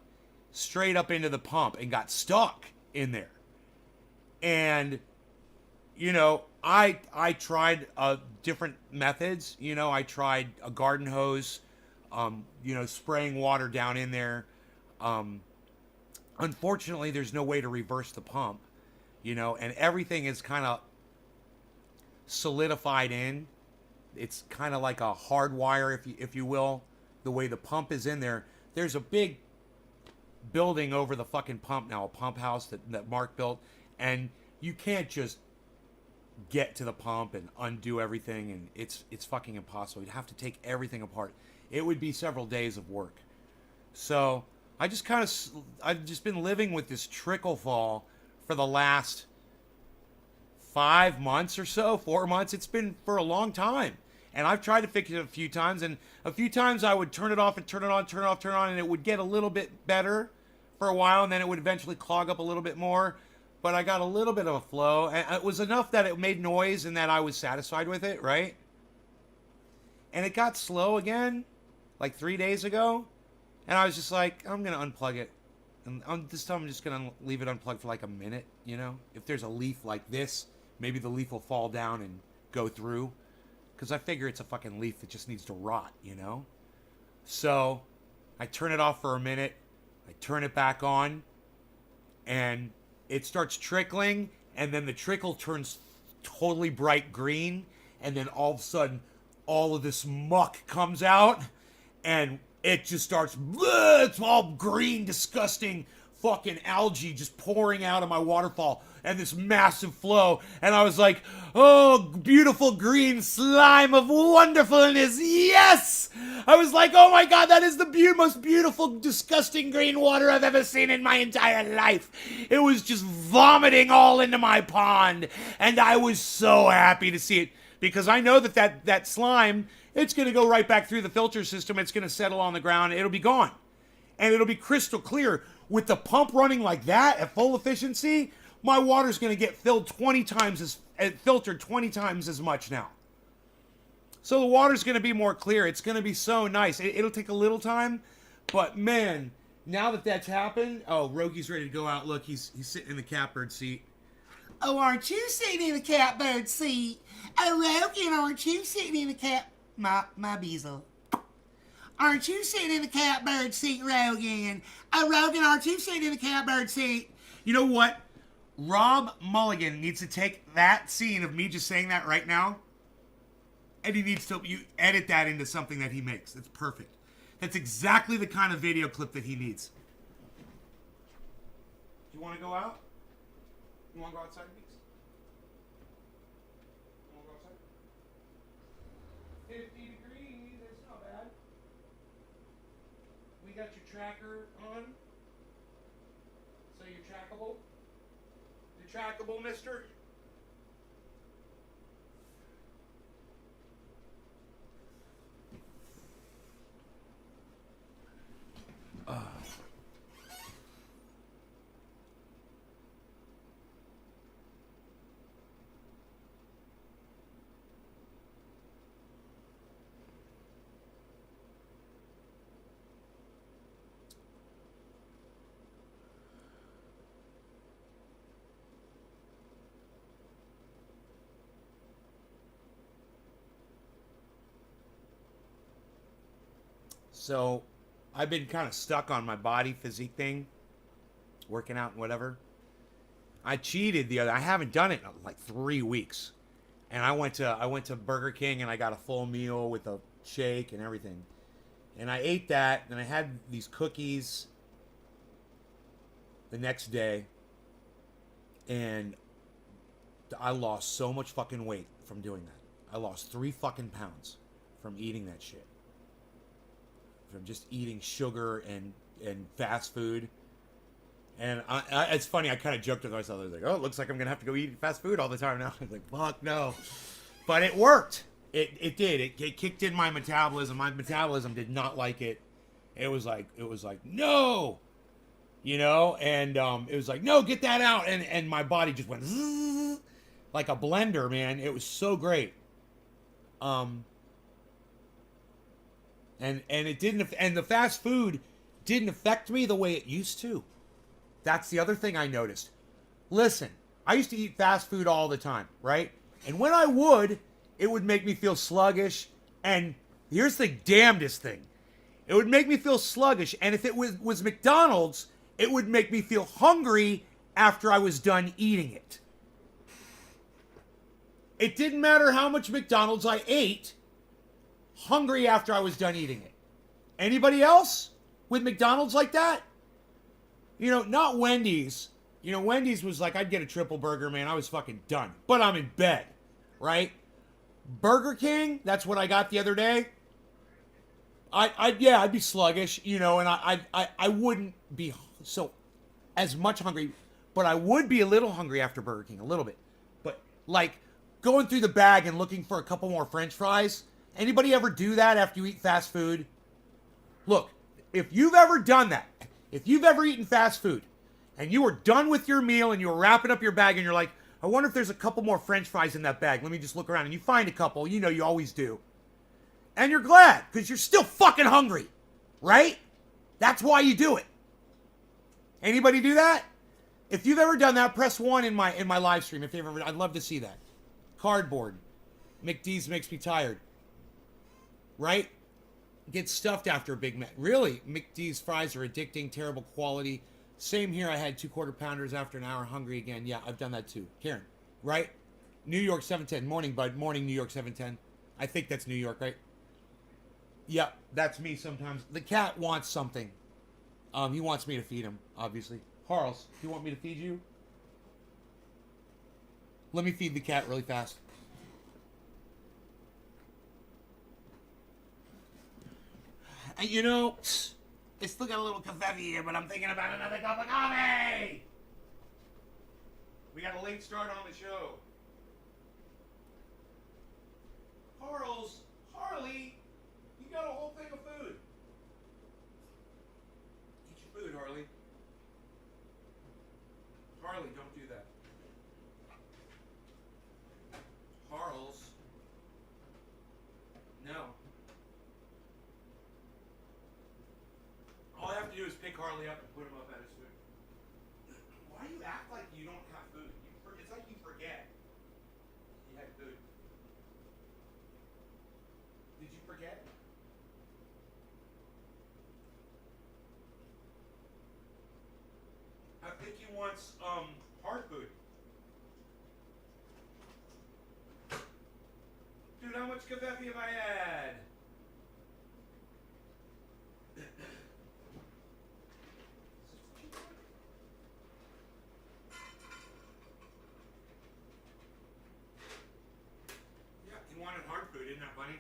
pump and got stuck in there. And you know, I tried different methods. You know, I tried a garden hose, spraying water down in there. Unfortunately, there's no way to reverse the pump, and everything is kind of solidified in. It's kind of like a hard wire, if you will, the way the pump is in there. There's a big building over the fucking pump now, a pump house that Mark built, and you can't just get to the pump and undo everything, and it's fucking impossible. You'd have to take everything apart. It would be several days of work. So I've just been living with this trickle fall for the last 5 months or so, 4 months. It's been for a long time. And I've tried to fix it a few times, and a few times I would turn it off and turn it on, turn it off, turn it on, and it would get a little bit better for a while, and then it would eventually clog up a little bit more. But I got a little bit of a flow, and it was enough that it made noise and that I was satisfied with it, right? And it got slow again, like 3 days ago, and I was just like, I'm going to unplug it. And this time I'm just going to leave it unplugged for like a minute, If there's a leaf like this, maybe the leaf will fall down and go through. Because I figure it's a fucking leaf that just needs to rot, So I turn it off for a minute. I turn it back on. And it starts trickling. And then the trickle turns totally bright green. And then all of a sudden, all of this muck comes out. And it just starts, it's all green, disgusting fucking algae just pouring out of my waterfall and this massive flow. And I was like, oh, beautiful green slime of wonderfulness. Yes! I was like, oh my God, that is the most beautiful, disgusting green water I've ever seen in my entire life. It was just vomiting all into my pond. And I was so happy to see it because I know that slime, it's going to go right back through the filter system. It's going to settle on the ground. It'll be gone. And it'll be crystal clear. With the pump running like that at full efficiency, my water's going to get filtered 20 times as much now. So the water's going to be more clear. It's going to be so nice. It'll take a little time, but man, now that that's happened, oh, Rogi's ready to go out. Look, he's sitting in the catbird seat. Oh, aren't you sitting in the catbird seat? Oh, Rogan, aren't you sitting in the my beezle. Aren't you sitting in the catbird seat, Rogan? Oh, Rogan, aren't you sitting in the catbird seat? You know what? Rob Mulligan needs to take that scene of me just saying that right now, and he needs to edit that into something that he makes. That's perfect. That's exactly the kind of video clip that he needs. Do you want to go out? You want to go outside, please? You want to go outside? 50 degrees, that's not bad. We got your tracker on. So you're trackable? You're trackable, mister? So, I've been kind of stuck on my body physique thing, working out and whatever. I cheated I haven't done it in like 3 weeks, and I went to Burger King and I got a full meal with a shake and everything, and I ate that and I had these cookies the next day, and I lost so much fucking weight from doing that. I lost 3 fucking pounds from eating that shit. From just eating sugar and fast food. And it's funny, I kind of joked with myself. I was like, oh, it looks like I'm going to have to go eat fast food all the time now. I was like, fuck no. But it worked. It did. It kicked in my metabolism. My metabolism did not like it. It was like, no. You know? And it was like, no, get that out. And my body just went zzz, like a blender, man. It was so great. And it didn't, and the fast food didn't affect me the way it used to. That's the other thing I noticed. Listen, I used to eat fast food all the time, right? And when I would, it would make me feel sluggish. And here's the damnedest thing. It would make me feel sluggish. And if it was McDonald's, it would make me feel hungry after I was done eating it. It didn't matter how much McDonald's I ate. Hungry after I was done eating it. Anybody else with McDonald's like that? You know, not Wendy's. You know, Wendy's was like, I'd get a triple burger, man. I was fucking done. But I'm in bed, right? Burger King, that's what I got the other day. I'd be sluggish, you know, and I wouldn't be so as much hungry, but I would be a little hungry after Burger King, a little bit. But like going through the bag and looking for a couple more French fries. Anybody ever do that after you eat fast food? Look, if you've ever done that, if you've ever eaten fast food, and you were done with your meal and you were wrapping up your bag and you're like, I wonder if there's a couple more French fries in that bag. Let me just look around. And you find a couple. You know you always do. And you're glad, because you're still fucking hungry. Right? That's why you do it. Anybody do that? If you've ever done that, press 1 in my live stream. If you've ever, I'd love to see that. Cardboard. McD's makes me tired. Right? Get stuffed after a Big Mac. Really, McD's fries are addicting, terrible quality. Same here. I had 2 quarter pounders after an hour, hungry again. Yeah, I've done that too. Karen, right? New York 710. Morning, bud. Morning, New York 710. I think that's New York, right? Yeah, that's me sometimes. The cat wants something. He wants me to feed him, obviously. Harles, do you want me to feed you? Let me feed the cat really fast. You know, I still got a little caffe here, but I'm thinking about another cup of coffee. We got a late start on the show. pick Harley up and put him up at his food. Why do you act like you don't have food? It's like you forget you had food. Did you forget? I think he wants hard food. Dude, how much kebab have I had? Yeah, he wanted hard food, isn't that funny?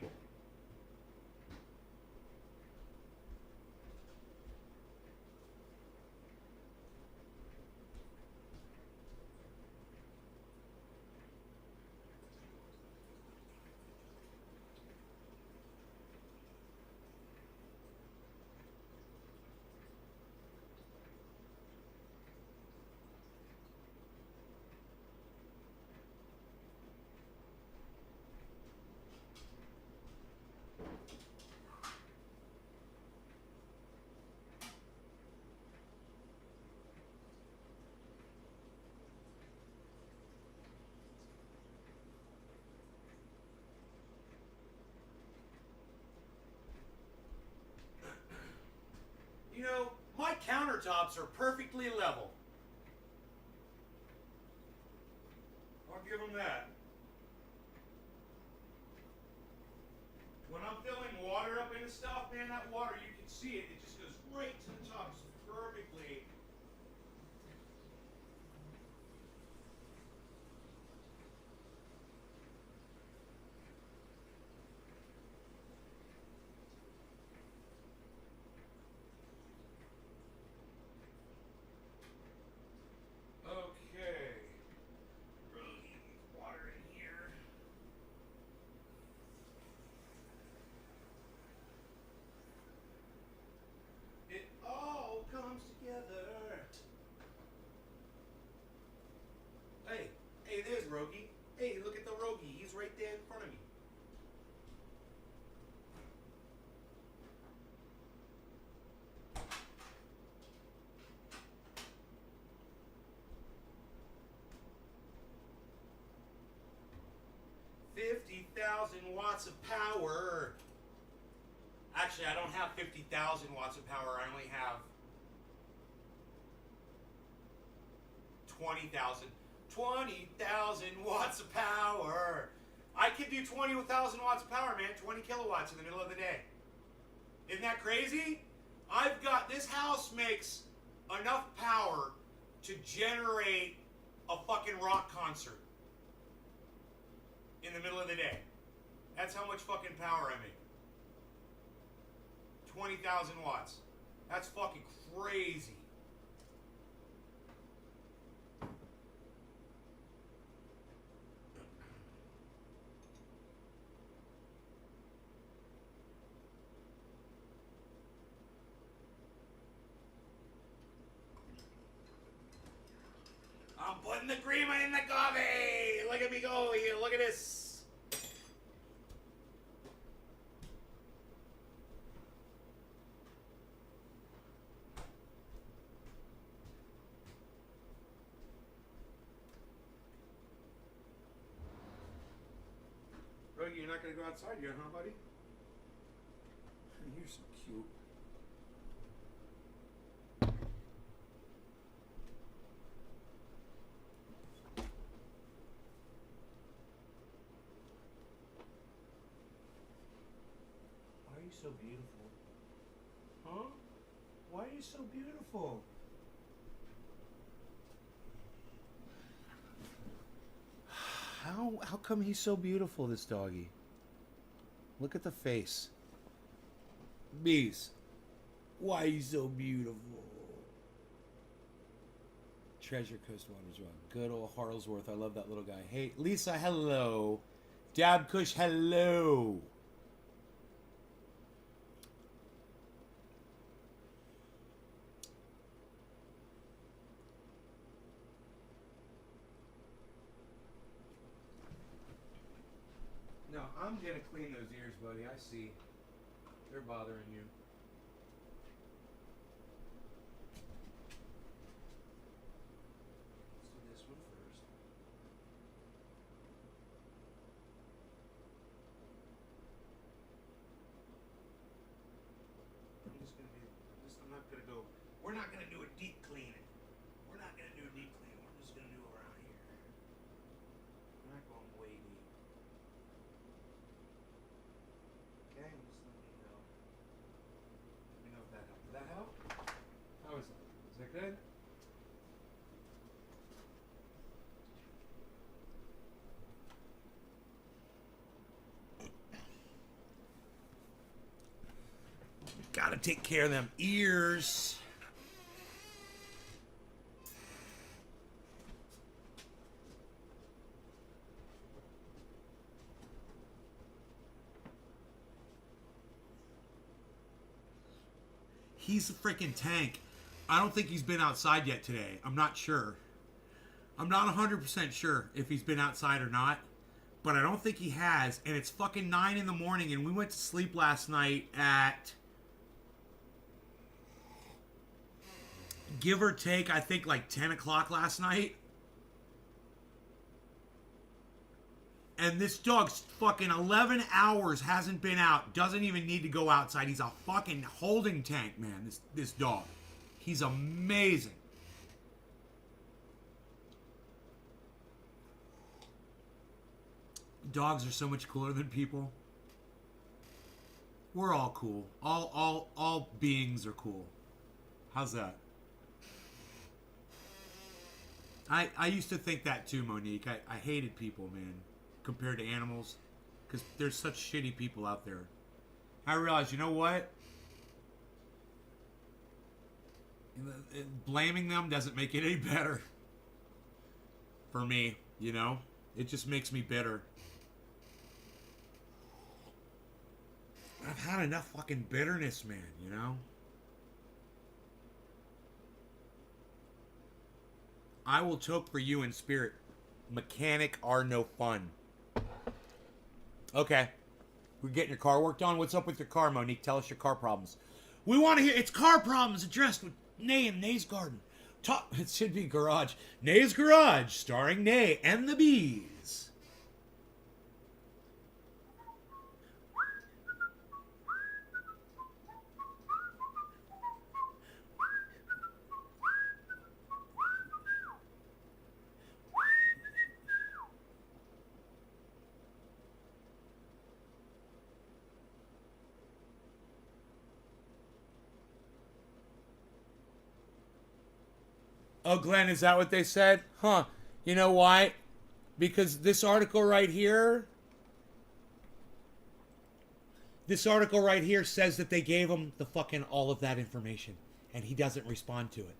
You know, my countertops are perfectly level. I'll give them that. When I'm filling water up into stuff, man, that water, you can see it. It just goes right to the top. It's perfectly. Okay. Really need water in here. It all comes together. Hey, there's Rogie. Hey, look at the Rogie. He's right there in front of me. $50,000 of power. Actually, I don't have 50,000 watts of power. I only have 20,000. 20,000 watts of power. I could do 20,000 watts of power, man. 20 kilowatts in the middle of the day. Isn't that crazy? This house makes enough power to generate a fucking rock concert in the middle of the day. That's how much fucking power I make. 20,000 watts. That's fucking crazy. I'm putting the creamer in the coffee. Look at me go here. Look at this. Rogie, you're not going to go outside yet, huh, buddy? You're so cute. Why are you so beautiful? Huh? Why are you so beautiful? How come he's so beautiful, this doggy? Look at the face. Bees. Why are you so beautiful? Treasure Coast Waters Rock. Good old Harlesworth. I love that little guy. Hey, Lisa, hello. Dab Kush, hello. No, I'm gonna clean those ears, buddy. I see. They're bothering you. we're not gonna do a deep cleaning. We're not gonna do a deep cleaning. We're just gonna do it around here. We're not going way deep. Okay, just let me know. Let me know if that helped. Did that help? How is that? Is that good? Gotta take care of them ears. He's a freaking tank. I don't think he's been outside yet today. I'm not sure. I'm not 100% sure if he's been outside or not. But I don't think he has. And it's fucking 9 in the morning. And we went to sleep last night at... give or take, I think like 10 o'clock last night. And this dog's fucking 11 hours hasn't been out. Doesn't even need to go outside. He's a fucking holding tank, man. This dog. He's amazing. Dogs are so much cooler than people. We're all cool. All beings are cool. How's that? I used to think that too, Monique. I hated people, man, compared to animals, because there's such shitty people out there. I realized, you know what? Blaming them doesn't make it any better. For me, you know? It just makes me bitter. I've had enough fucking bitterness, man, you know? I will choke for you in spirit. Mechanic are no fun. Okay. We're getting your car worked on. What's up with your car, Monique? Tell us your car problems. We want to hear... It's car problems addressed with Nay and Nay's Garden. It should be Garage. Nay's Garage, starring Nay and the Bees. Oh, Glenn, is that what they said? Huh. You know why? Because this article right here... This article right here says that they gave him the fucking all of that information. And he doesn't respond to it.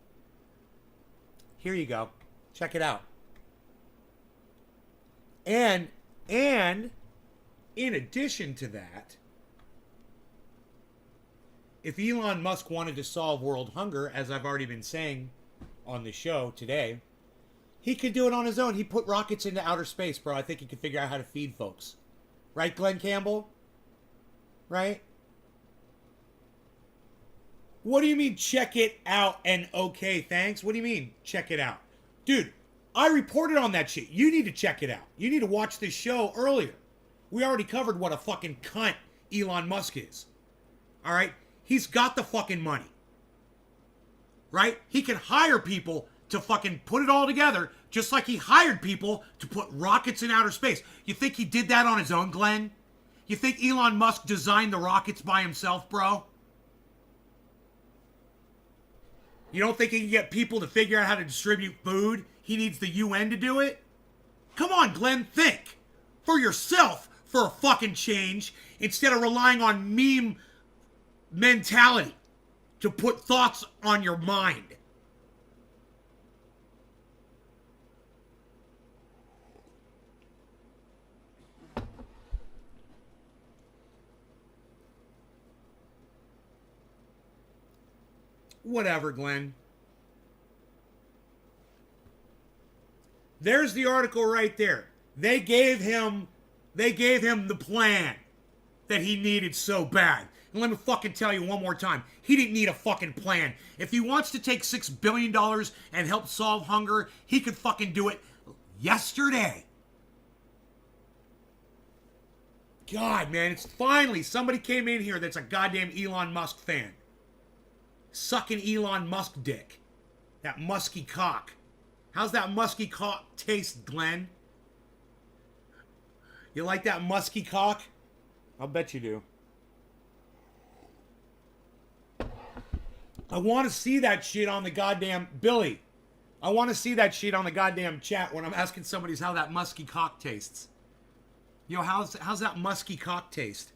Here you go. Check it out. And in addition to that, if Elon Musk wanted to solve world hunger, as I've already been saying on the show today, he could do it on his own. He put rockets into outer space, bro. I think he could figure out how to feed folks. Right, Glenn Campbell? Right? What do you mean, check it out and okay, thanks? What do you mean, check it out? Dude, I reported on that shit. You need to check it out. You need to watch this show earlier. We already covered what a fucking cunt Elon Musk is. All right? He's got the fucking money. Right? He can hire people to fucking put it all together, just like he hired people to put rockets in outer space. You think he did that on his own, Glenn? You think Elon Musk designed the rockets by himself, bro? You don't think he can get people to figure out how to distribute food? He needs the UN to do it? Come on, Glenn, think. For yourself, for a fucking change, instead of relying on meme mentality to put thoughts on your mind. Whatever, Glenn. There's the article right there. They gave him the plan that he needed so bad. And let me fucking tell you one more time. He didn't need a fucking plan. If he wants to take $6 billion and help solve hunger, he could fucking do it yesterday. God, man, it's finally somebody came in here that's a goddamn Elon Musk fan. sucking Elon Musk dick. That musky cock. How's that musky cock taste, Glenn? You like that musky cock? I'll bet you do. I want to see that shit on the goddamn Billy. I want to see that shit on the goddamn chat when I'm asking somebody how that musky cock tastes. Yo, how's that musky cock taste?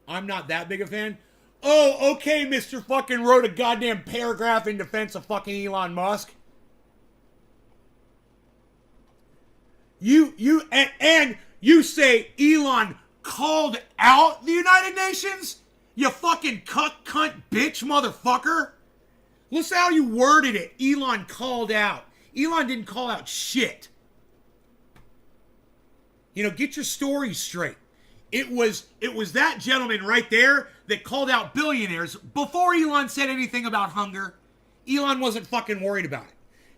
I'm not that big a fan. Oh, okay, Mr. fucking wrote a goddamn paragraph in defense of fucking Elon Musk. And you say Elon called out the United Nations? You fucking cunt bitch motherfucker. Listen how you worded it. Elon called out. Elon didn't call out shit. You know, get your story straight. It was that gentleman right there that called out billionaires before Elon said anything about hunger. Elon wasn't fucking worried about it.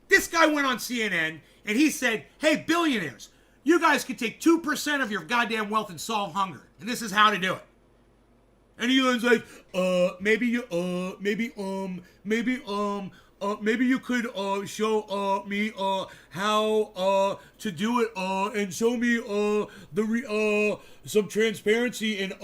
This guy went on CNN and he said, hey, billionaires, you guys can take 2% of your goddamn wealth and solve hunger. And this is how to do it. And Elon's like, maybe you could show me how to do it and show me some transparency and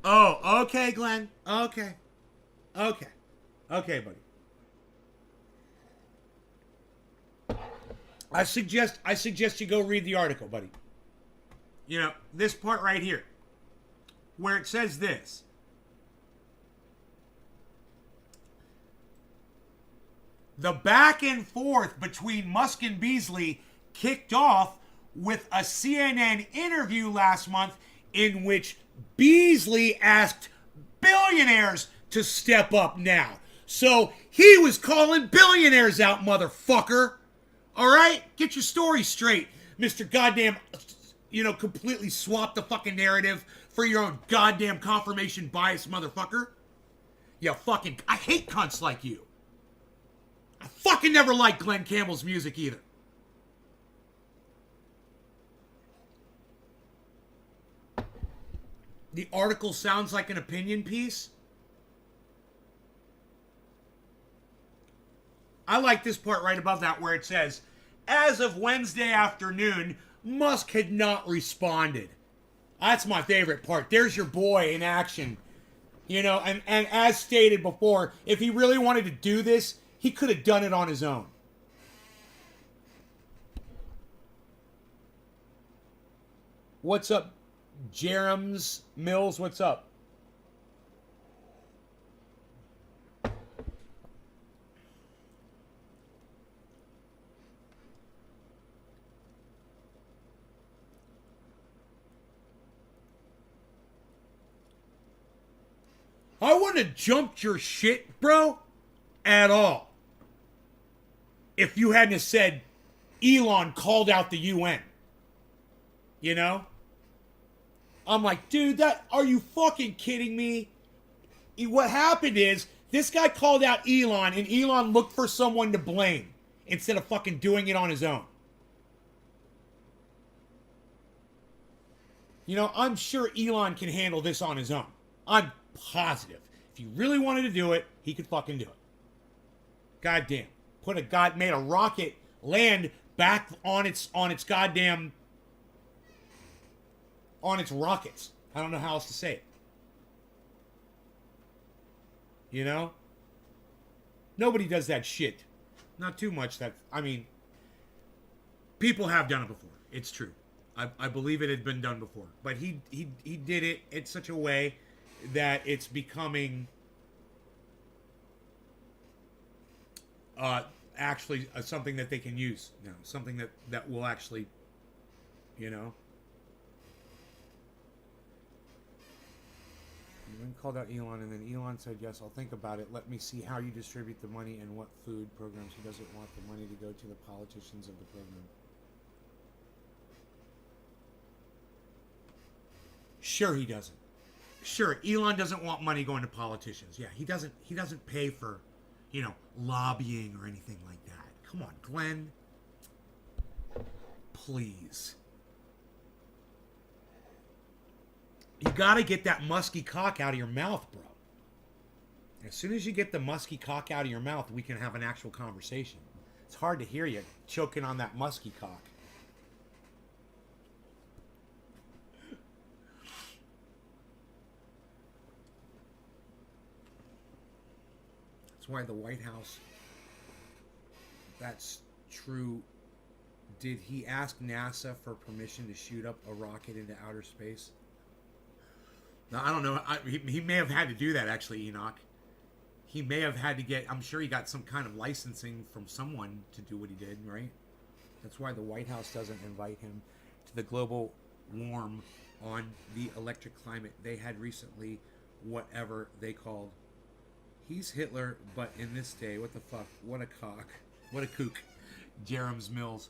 Oh, okay, Glenn. Okay, buddy. I suggest you go read the article, buddy. You know, this part right here, where it says this. The back and forth between Musk and Beasley kicked off with a CNN interview last month in which Beasley asked billionaires to step up now. So he was calling billionaires out, motherfucker. All right? Get your story straight, Mr. Goddamn, completely swap the fucking narrative for your own goddamn confirmation bias, motherfucker. I hate cunts like you. I fucking never liked Glenn Campbell's music either. The article sounds like an opinion piece. I like this part right above that where it says, as of Wednesday afternoon, Musk had not responded. That's my favorite part. There's your boy in action. And as stated before, if he really wanted to do this, he could have done it on his own. What's up, Jerems Mills? What's up? I wouldn't have jumped your shit, bro, at all. If you hadn't have said Elon called out the UN. I'm like, dude, are you fucking kidding me? What happened is, this guy called out Elon, and Elon looked for someone to blame instead of fucking doing it on his own. I'm sure Elon can handle this on his own. I'm positive. If he really wanted to do it, he could fucking do it. Goddamn. Made a rocket land back on its goddamn, on its rockets. I don't know how else to say it. Nobody does that shit. Not too much. People have done it before. It's true. I believe it had been done before. But he did it in such a way that it's becoming actually something that they can use now. Something that will actually, UN called out Elon, and then Elon said, yes, I'll think about it. Let me see how you distribute the money and what food programs. He doesn't want the money to go to the politicians of the program. Sure he doesn't. Sure, Elon doesn't want money going to politicians. Yeah, he doesn't pay for, lobbying or anything like that. Come on, Glenn. please. You got to get that musky cock out of your mouth, bro. As soon as you get the musky cock out of your mouth, we can have an actual conversation. It's hard to hear you choking on that musky cock. That's why the White House, that's true. Did he ask NASA for permission to shoot up a rocket into outer space? No, I don't know. He may have had to do that, actually, Enoch. He may have had to get, I'm sure he got some kind of licensing from someone to do what he did, right? That's why the White House doesn't invite him to the global warm on the electric climate. They had recently whatever they called, he's Hitler, but in this day, what the fuck? What a cock. What a kook. Jerem's Mills.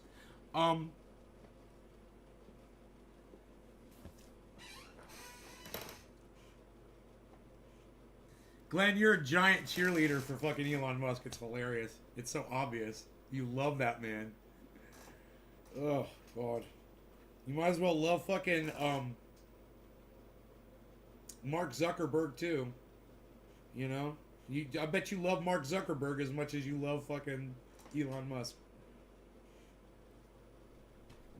Glenn, you're a giant cheerleader for fucking Elon Musk. It's hilarious. It's so obvious. You love that man. Oh, God. You might as well love fucking, Mark Zuckerberg, too. You know? I bet you love Mark Zuckerberg as much as you love fucking Elon Musk.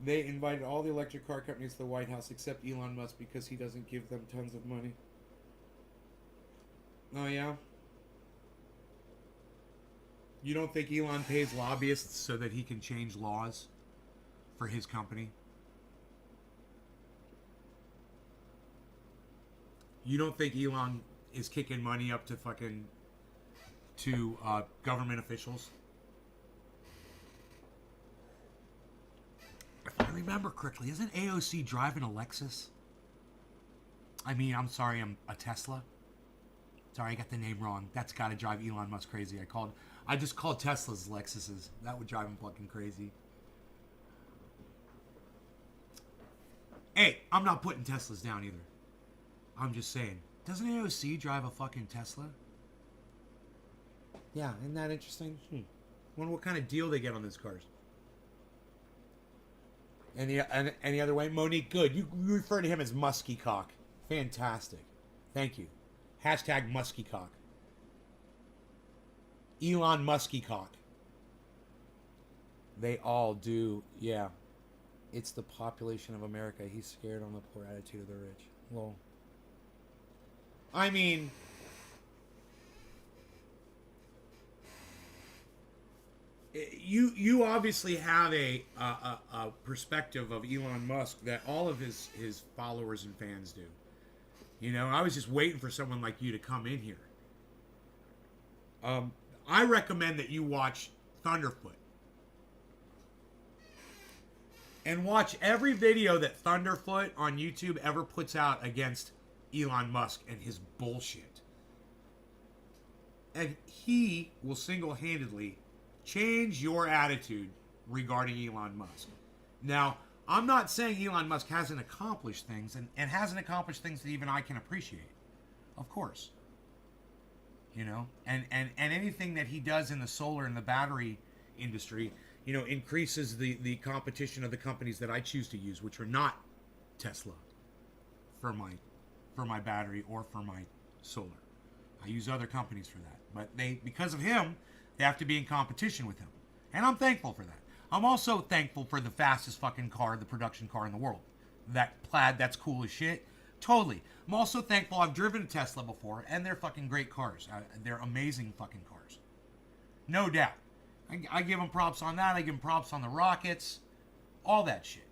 They invited all the electric car companies to the White House except Elon Musk because he doesn't give them tons of money. Oh, yeah? You don't think Elon pays lobbyists so that he can change laws for his company? You don't think Elon is kicking money up to fucking government officials? If I remember correctly, isn't AOC driving a Lexus? I'm sorry, I'm a Tesla. Sorry, I got the name wrong. That's got to drive Elon Musk crazy. I just called Teslas Lexuses. That would drive him fucking crazy. Hey, I'm not putting Teslas down either. I'm just saying. Doesn't AOC drive a fucking Tesla? Yeah, isn't that interesting? Wonder what kind of deal they get on those cars. Any other way? Monique, good. You refer to him as Musky Cock. Fantastic. Thank you. Hashtag Musky Cock. Elon Musky Cock. They all do, yeah. It's the population of America. He's scared on the poor attitude of the rich. Well, you obviously have a perspective of Elon Musk that all of his followers and fans do. You know, I was just waiting for someone like you to come in here. I recommend that you watch Thunderfoot. And watch every video that Thunderfoot on YouTube ever puts out against Elon Musk and his bullshit. And he will single-handedly change your attitude regarding Elon Musk. Now, I'm not saying Elon Musk hasn't accomplished things and hasn't accomplished things that even I can appreciate. Of course. You know, and anything that he does in the solar and the battery industry, you know, increases the competition of the companies that I choose to use, which are not Tesla for my battery or for my solar. I use other companies for that. But because of him, they have to be in competition with him. And I'm thankful for that. I'm also thankful for the fastest fucking car, the production car in the world. That Plaid, that's cool as shit. Totally. I'm also thankful I've driven a Tesla before, and they're fucking great cars. They're amazing fucking cars. No doubt. I give them props on that. I give them props on the rockets. All that shit.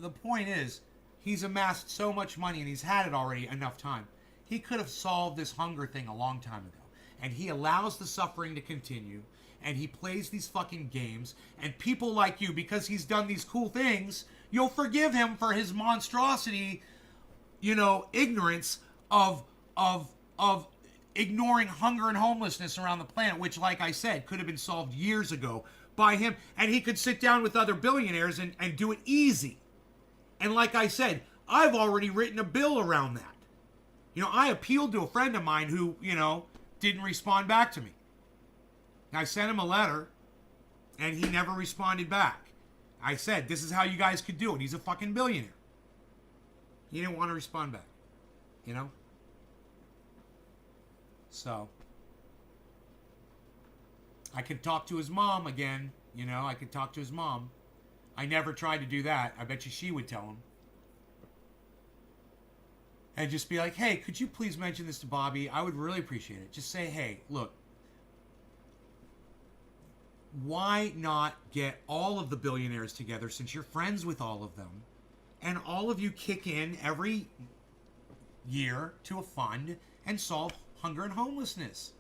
The point is, he's amassed so much money, and he's had it already enough time. He could have solved this hunger thing a long time ago. And he allows the suffering to continue. And he plays these fucking games, and people like you, because he's done these cool things, you'll forgive him for his monstrosity, you know, ignorance of ignoring hunger and homelessness around the planet, which, like I said, could have been solved years ago by him, and he could sit down with other billionaires and do it easy. And like I said, I've already written a bill around that. You know, I appealed to a friend of mine who, you know, didn't respond back to me. I sent him a letter, and he never responded back. I said, this is how you guys could do it. He's a fucking billionaire. He didn't want to respond back. You know? So, I could talk to his mom again. You know, I could talk to his mom. I never tried to do that. I bet you she would tell him. And just be like, hey, could you please mention this to Bobby? I would really appreciate it. Just say, hey, look, why not get all of the billionaires together since you're friends with all of them, and all of you kick in every year to a fund and solve hunger and homelessness?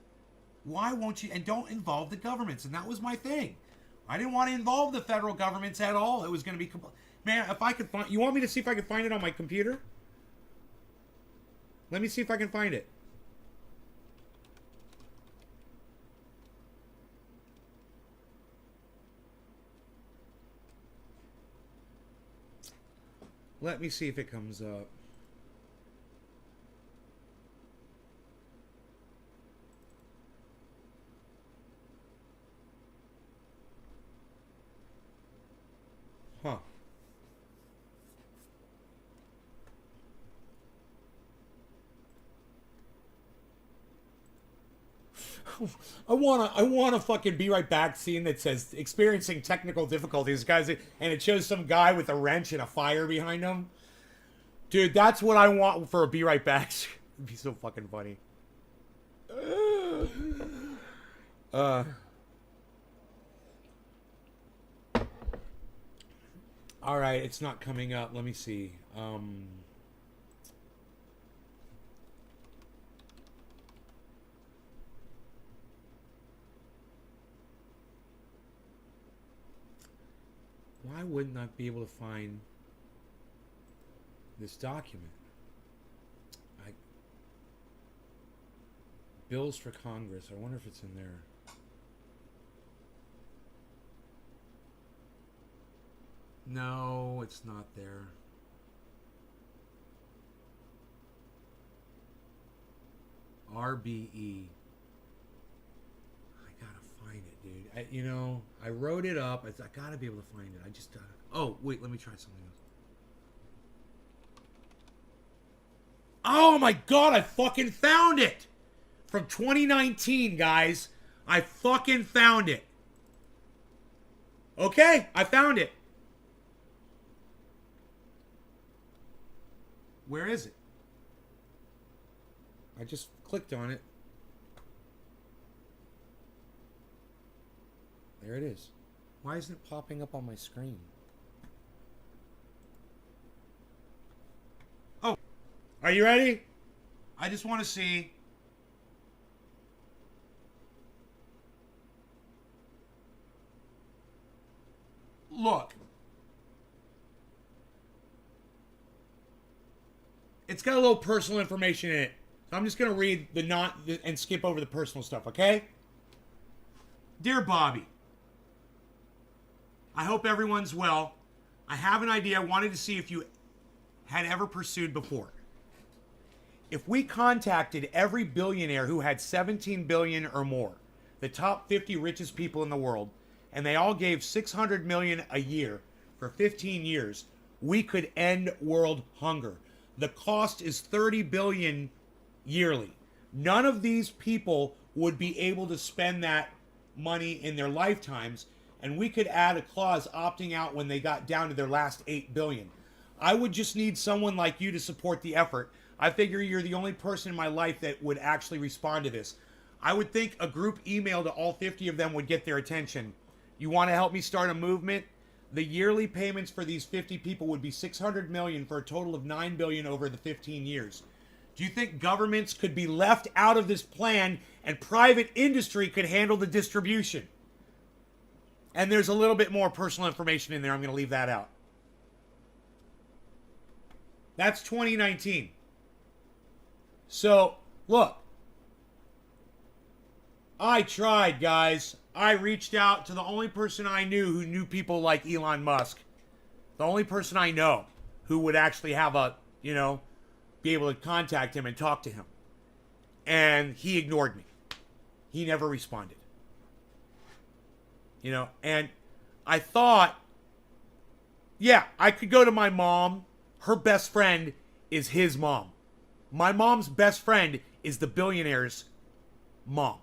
Why won't you? And don't involve the governments. And that was my thing. I didn't want to involve the federal governments at all. It was going to be... Man, if I could find... You want me to see if I can find it on my computer? Let me see if I can find it. Let me see if it comes up. Huh. I wanna fucking be right back scene that says experiencing technical difficulties, guys, and it shows some guy with a wrench and a fire behind him. Dude, that's what I want for a be right back. It'd be so fucking funny. All right, it's not coming up. Let me see. Why wouldn't I be able to find this document? Bills for Congress. I wonder if it's in there. No, it's not there. RBE. I gotta find it, dude. I wrote it up. I gotta be able to find it. I just gotta... Oh, wait, let me try something else. Oh my god, I fucking found it! From 2019, guys. I fucking found it. Okay, I found it. Where is it? I just clicked on it. There it is. Why isn't it popping up on my screen? Oh, are you ready? I just want to see. Look. It's got a little personal information in it. So I'm just going to read and skip over the personal stuff, okay? Dear Bobby, I hope everyone's well. I have an idea I wanted to see if you had ever pursued before. If we contacted every billionaire who had 17 billion or more, the top 50 richest people in the world, and they all gave 600 million a year for 15 years, we could end world hunger. The cost is 30 billion yearly. None of these people would be able to spend that money in their lifetimes, and we could add a clause opting out when they got down to their last 8 billion. I would just need someone like you to support the effort. I figure you're the only person in my life that would actually respond to this. I would think a group email to all 50 of them would get their attention. You want to help me start a movement? The yearly payments for these 50 people would be 600 million for a total of 9 billion over the 15 years. Do you think governments could be left out of this plan and private industry could handle the distribution? And there's a little bit more personal information in there. I'm going to leave that out. That's 2019. So, look. I tried, guys. I reached out to the only person I knew who knew people like Elon Musk. The only person I know who would actually have be able to contact him and talk to him. And he ignored me. He never responded. And I thought Yeah, I could go to my mom. Her best friend is his mom. My mom's best friend is the billionaire's mom.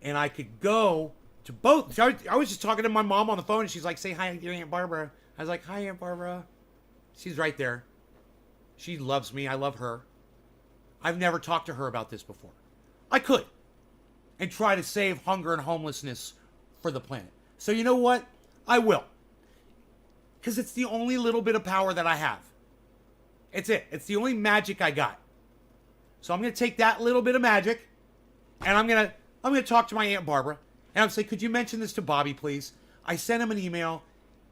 And I could go to both. I was just talking to my mom on the phone, and she's like, say hi to your Aunt Barbara. I was like, hi, Aunt Barbara. She's right there. She loves me. I love her. I've never talked to her about this before. I could. And try to save hunger and homelessness for the planet. So you know what? I will. Because it's the only little bit of power that I have. It's it. It's the only magic I got. So I'm going to take that little bit of magic, and I'm going to talk to my Aunt Barbara, and I'm say, could you mention this to Bobby, please? I sent him an email.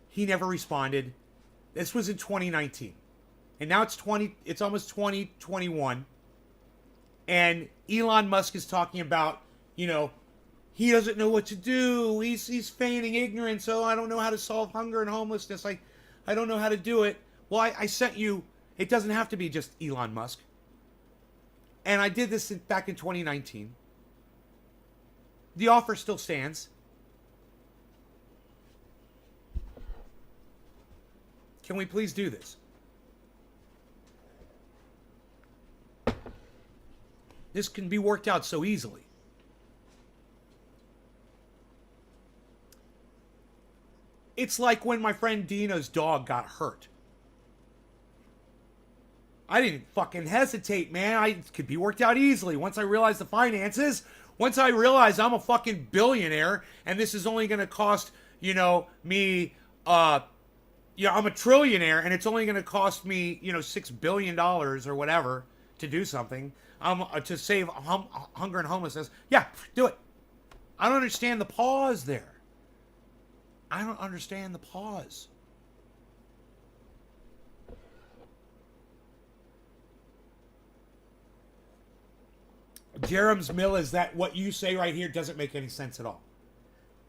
He never responded. This was in 2019. And now it's almost 2021. And Elon Musk is talking about, he doesn't know what to do. He's feigning ignorance. So I don't know how to solve hunger and homelessness. I don't know how to do it. Well, I sent you. It doesn't have to be just Elon Musk. And I did this back in 2019. The offer still stands. Can we please do this? This can be worked out so easily. It's like when my friend Dina's dog got hurt. I didn't fucking hesitate, man. It could be worked out easily. Once I realized the finances, once I realized I'm a fucking billionaire and this is only going to cost, me, I'm a trillionaire and it's only going to cost me, $6 billion or whatever to do something, to save hunger and homelessness. Yeah, do it. I don't understand the pause there. I don't understand the pause. Jerem's Mill is that what you say right here doesn't make any sense at all.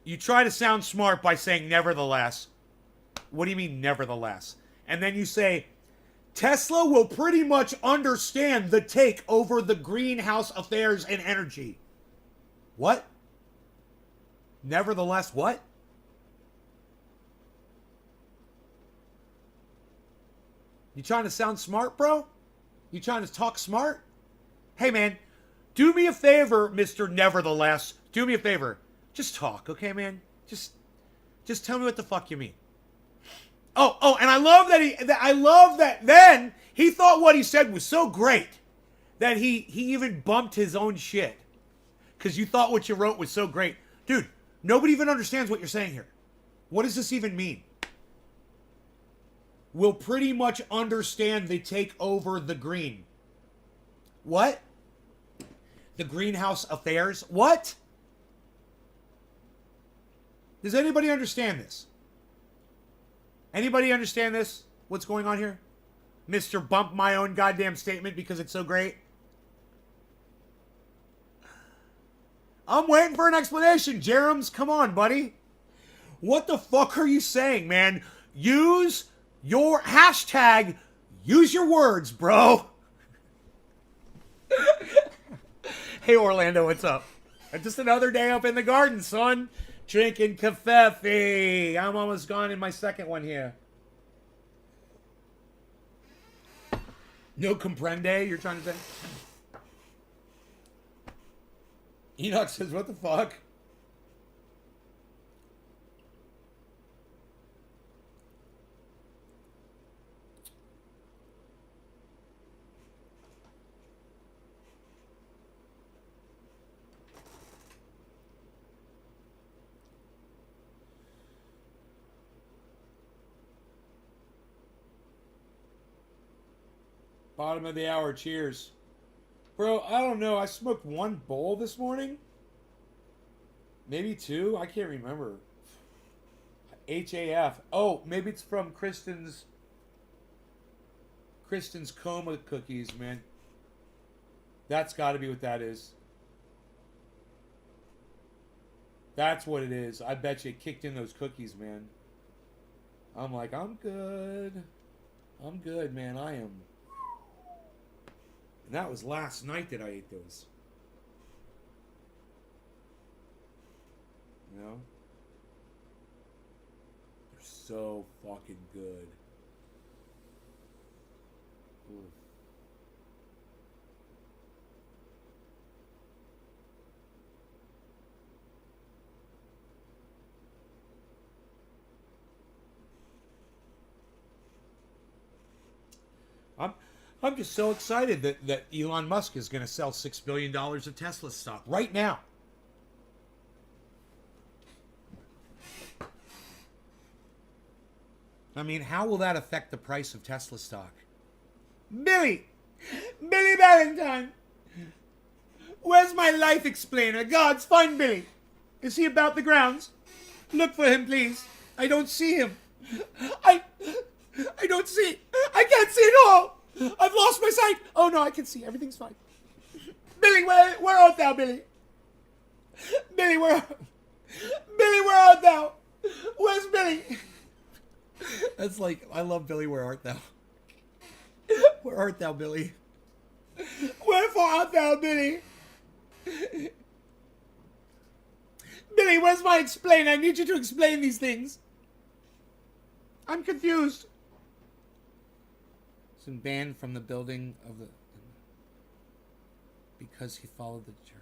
You try to sound smart by saying nevertheless. What do you mean nevertheless? And then you say, Tesla will pretty much understand the take over the greenhouse affairs and energy. What? Nevertheless, what? You trying to sound smart, bro? You trying to talk smart? Hey, man, do me a favor, Mr. Nevertheless. Do me a favor. Just talk, okay, man? Just tell me what the fuck you mean. Oh, and I love that then he thought what he said was so great that he even bumped his own shit. Because you thought what you wrote was so great. Dude, nobody even understands what you're saying here. What does this even mean? Will pretty much understand they take over the green. What? The greenhouse affairs? What? Does anybody understand this? Anybody understand this? What's going on here? Mr. Bump my own goddamn statement because it's so great. I'm waiting for an explanation, Jerems. Come on, buddy. What the fuck are you saying, man? Use your hashtag. Use your words, bro. Hey, Orlando, what's up? Just another day up in the garden, son. Drinking caffe. I'm almost gone in my second one here. No comprende, you're trying to say? Enoch says, what the fuck? Bottom of the hour, cheers. Bro, I don't know. I smoked one bowl this morning. Maybe two. I can't remember. HAF. Oh, maybe it's from Kristen's coma cookies, man. That's got to be what that is. That's what it is. I bet you it kicked in those cookies, man. I'm like, I'm good. I'm good, man. I am. And that was last night that I ate those. You know? They're so fucking good. Ooh. I'm I'm just so excited that Elon Musk is going to sell $6 billion of Tesla stock right now. I mean, how will that affect the price of Tesla stock? Billy Valentine, where's my life explainer? Gods, find Billy. Is he about the grounds? Look for him, please. I don't see him. I don't see. I can't see at all. I've lost my sight. Oh no, I can see. Everything's fine. Billy, where art thou, Billy? Billy, where art thou? Where's Billy? That's like, I love Billy, where art thou? Where art thou, Billy? Wherefore art thou, Billy? Billy, where's my explain? I need you to explain these things. I'm confused. He's been banned from the building of the... because he followed the jury.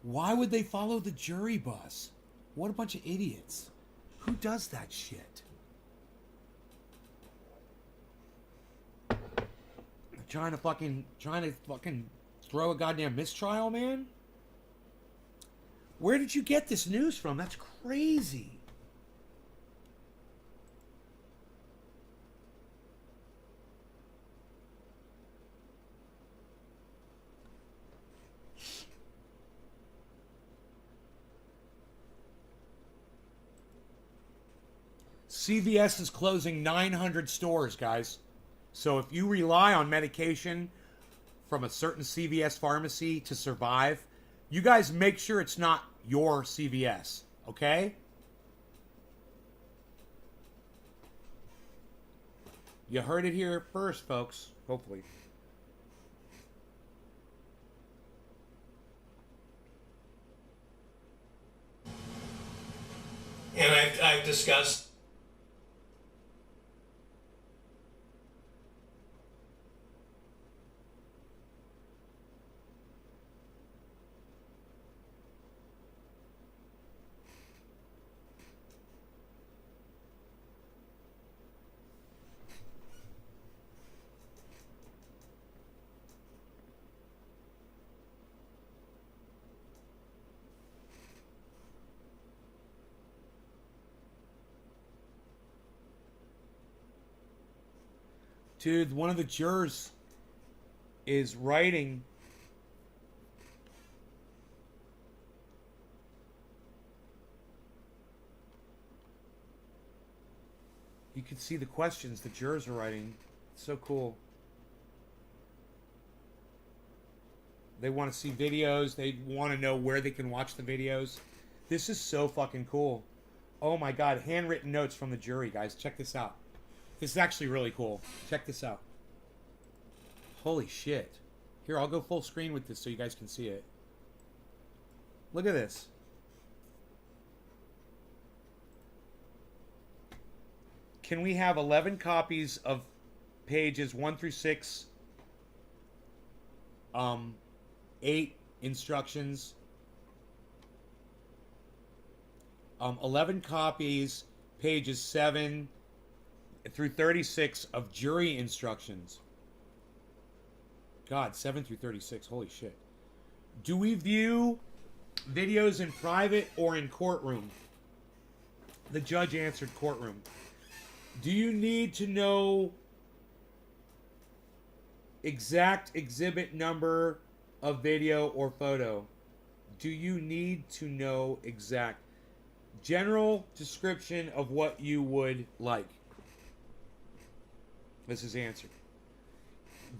Why would they follow the jury bus? What a bunch of idiots. Who does that shit? Trying to fucking throw a goddamn mistrial, man? Where did you get this news from? That's crazy. CVS is closing 900 stores, guys. So if you rely on medication from a certain CVS pharmacy to survive, you guys make sure it's not your CVS, okay? You heard it here first, folks. Hopefully. And I've discussed... Dude, one of the jurors is writing. You can see the questions the jurors are writing. It's so cool. They want to see videos. They want to know where they can watch the videos. This is so fucking cool. Oh my God. Handwritten notes from the jury, guys. Check this out. This is actually really cool. Check this out. Holy shit. Here, I'll go full screen with this so you guys can see it. Look at this. Can we have 11 copies of pages 1 through 6? 8 instructions. 11 copies, pages 7 through 36 of jury instructions. God, 7 through 36. Holy shit. Do we view videos in private or in courtroom? The judge answered courtroom. Do you need to know exact exhibit number of video or photo? Do you need to know exact general description of what you would like? This is answered.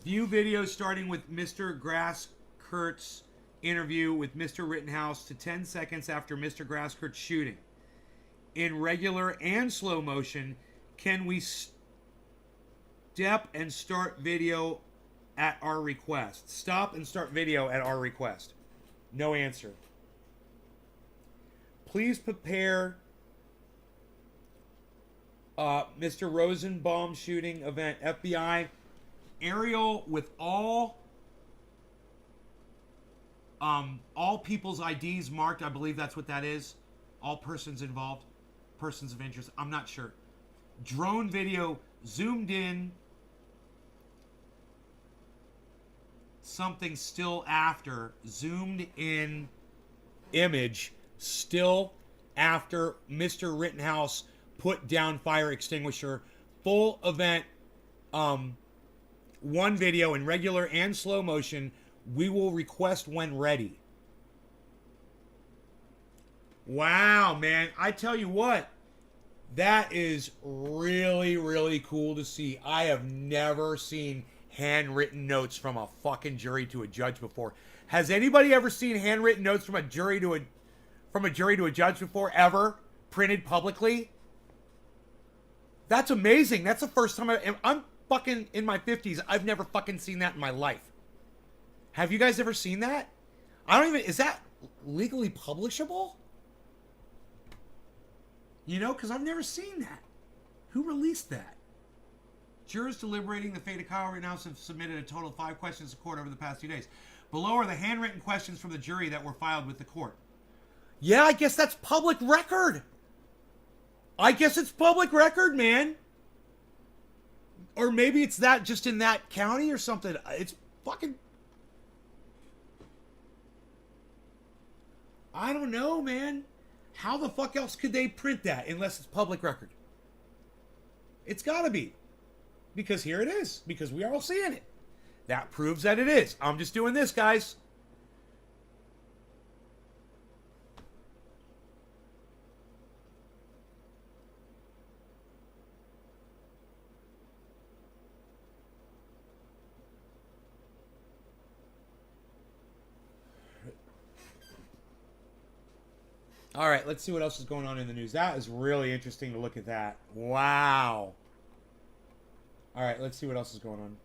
View video starting with Mr. Grasskurt's interview with Mr. Rittenhouse to 10 seconds after Mr. Grasskurt's shooting. In regular and slow motion, can we step and start video at our request? Stop and start video at our request. No answer. Please prepare Mr. Rosenbaum shooting event. FBI aerial with all people's IDs marked. I believe that's what that is. All persons involved, persons of interest. I'm not sure. Drone video zoomed in. Something still after. Zoomed in image still after Mr. Rittenhouse put down fire extinguisher. Full event. One video in regular and slow motion. We will request when ready. Wow, man. I tell you what. That is really, really cool to see. I have never seen handwritten notes from a fucking jury to a judge before. Has anybody ever seen handwritten notes from a jury to a judge before? Ever? Printed publicly? That's amazing. That's the first time I'm fucking in my 50s. I've never fucking seen that in my life. Have you guys ever seen that? Is that legally publishable? You know, because I've never seen that. Who released that? Jurors deliberating the fate of Kyle Rittenhouse have submitted a total of 5 questions to court over the past 2 days. Below are the handwritten questions from the jury that were filed with the court. Yeah, I guess that's public record. I guess it's public record, man. Or maybe it's that just in that county or something. It's fucking... I don't know, man. How the fuck else could they print that unless it's public record? It's gotta be. Because here it is. Because we are all seeing it. That proves that it is. I'm just doing this, guys. All right, let's see what else is going on in the news. That is really interesting to look at that. Wow. All right, let's see what else is going on.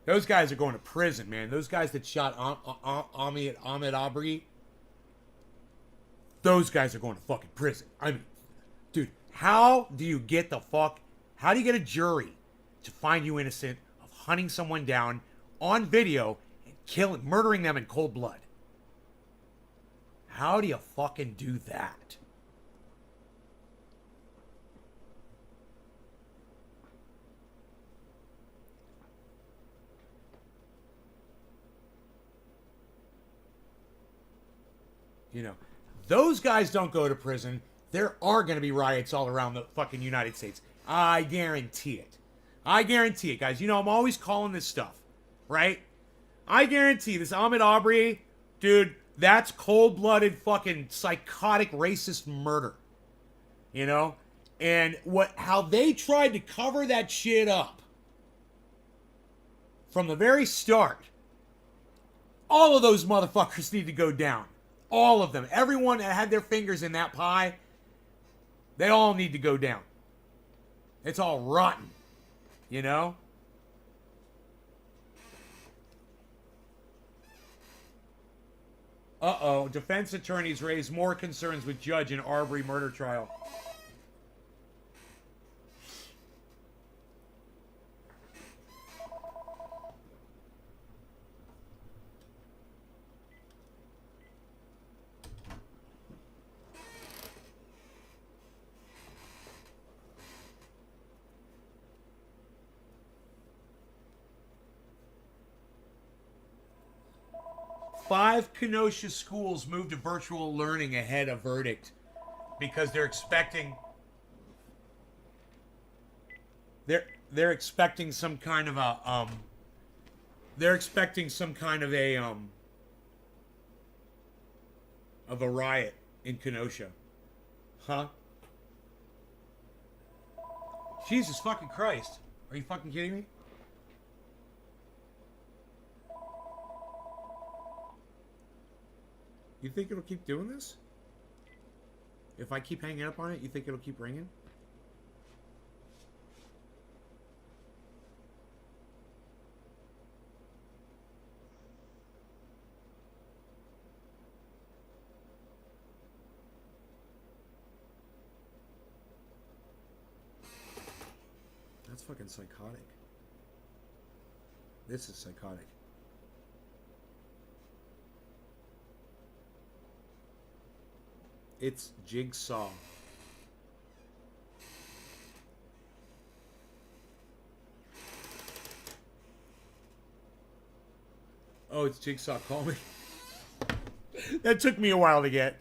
Those guys are going to prison, man. Those guys that shot Ahmed Aubrey, those guys are going to fucking prison. I mean, dude, how do you get a jury to find you innocent of hunting someone down on video and murdering them in cold blood? How do you fucking do that? You know, those guys don't go to prison. There are going to be riots all around the fucking United States. I guarantee it. I guarantee it, guys. You know, I'm always calling this stuff, right? I guarantee this Ahmed Aubrey, dude, that's cold-blooded fucking psychotic racist murder. You know? And how they tried to cover that shit up from the very start. All of those motherfuckers need to go down. All of them. Everyone that had their fingers in that pie, they all need to go down. It's all rotten. You know? Uh-oh. Defense attorneys raise more concerns with judge in Arbery murder trial. Five Kenosha schools moved to virtual learning ahead of verdict because they're expecting they're expecting some kind of a riot in Kenosha. Huh? Jesus fucking Christ. Are you fucking kidding me? You think it'll keep doing this? If I keep hanging up on it, you think it'll keep ringing? fucking psychotic. This is psychotic. It's Jigsaw. Oh, it's Jigsaw. Call me. That took me a while to get.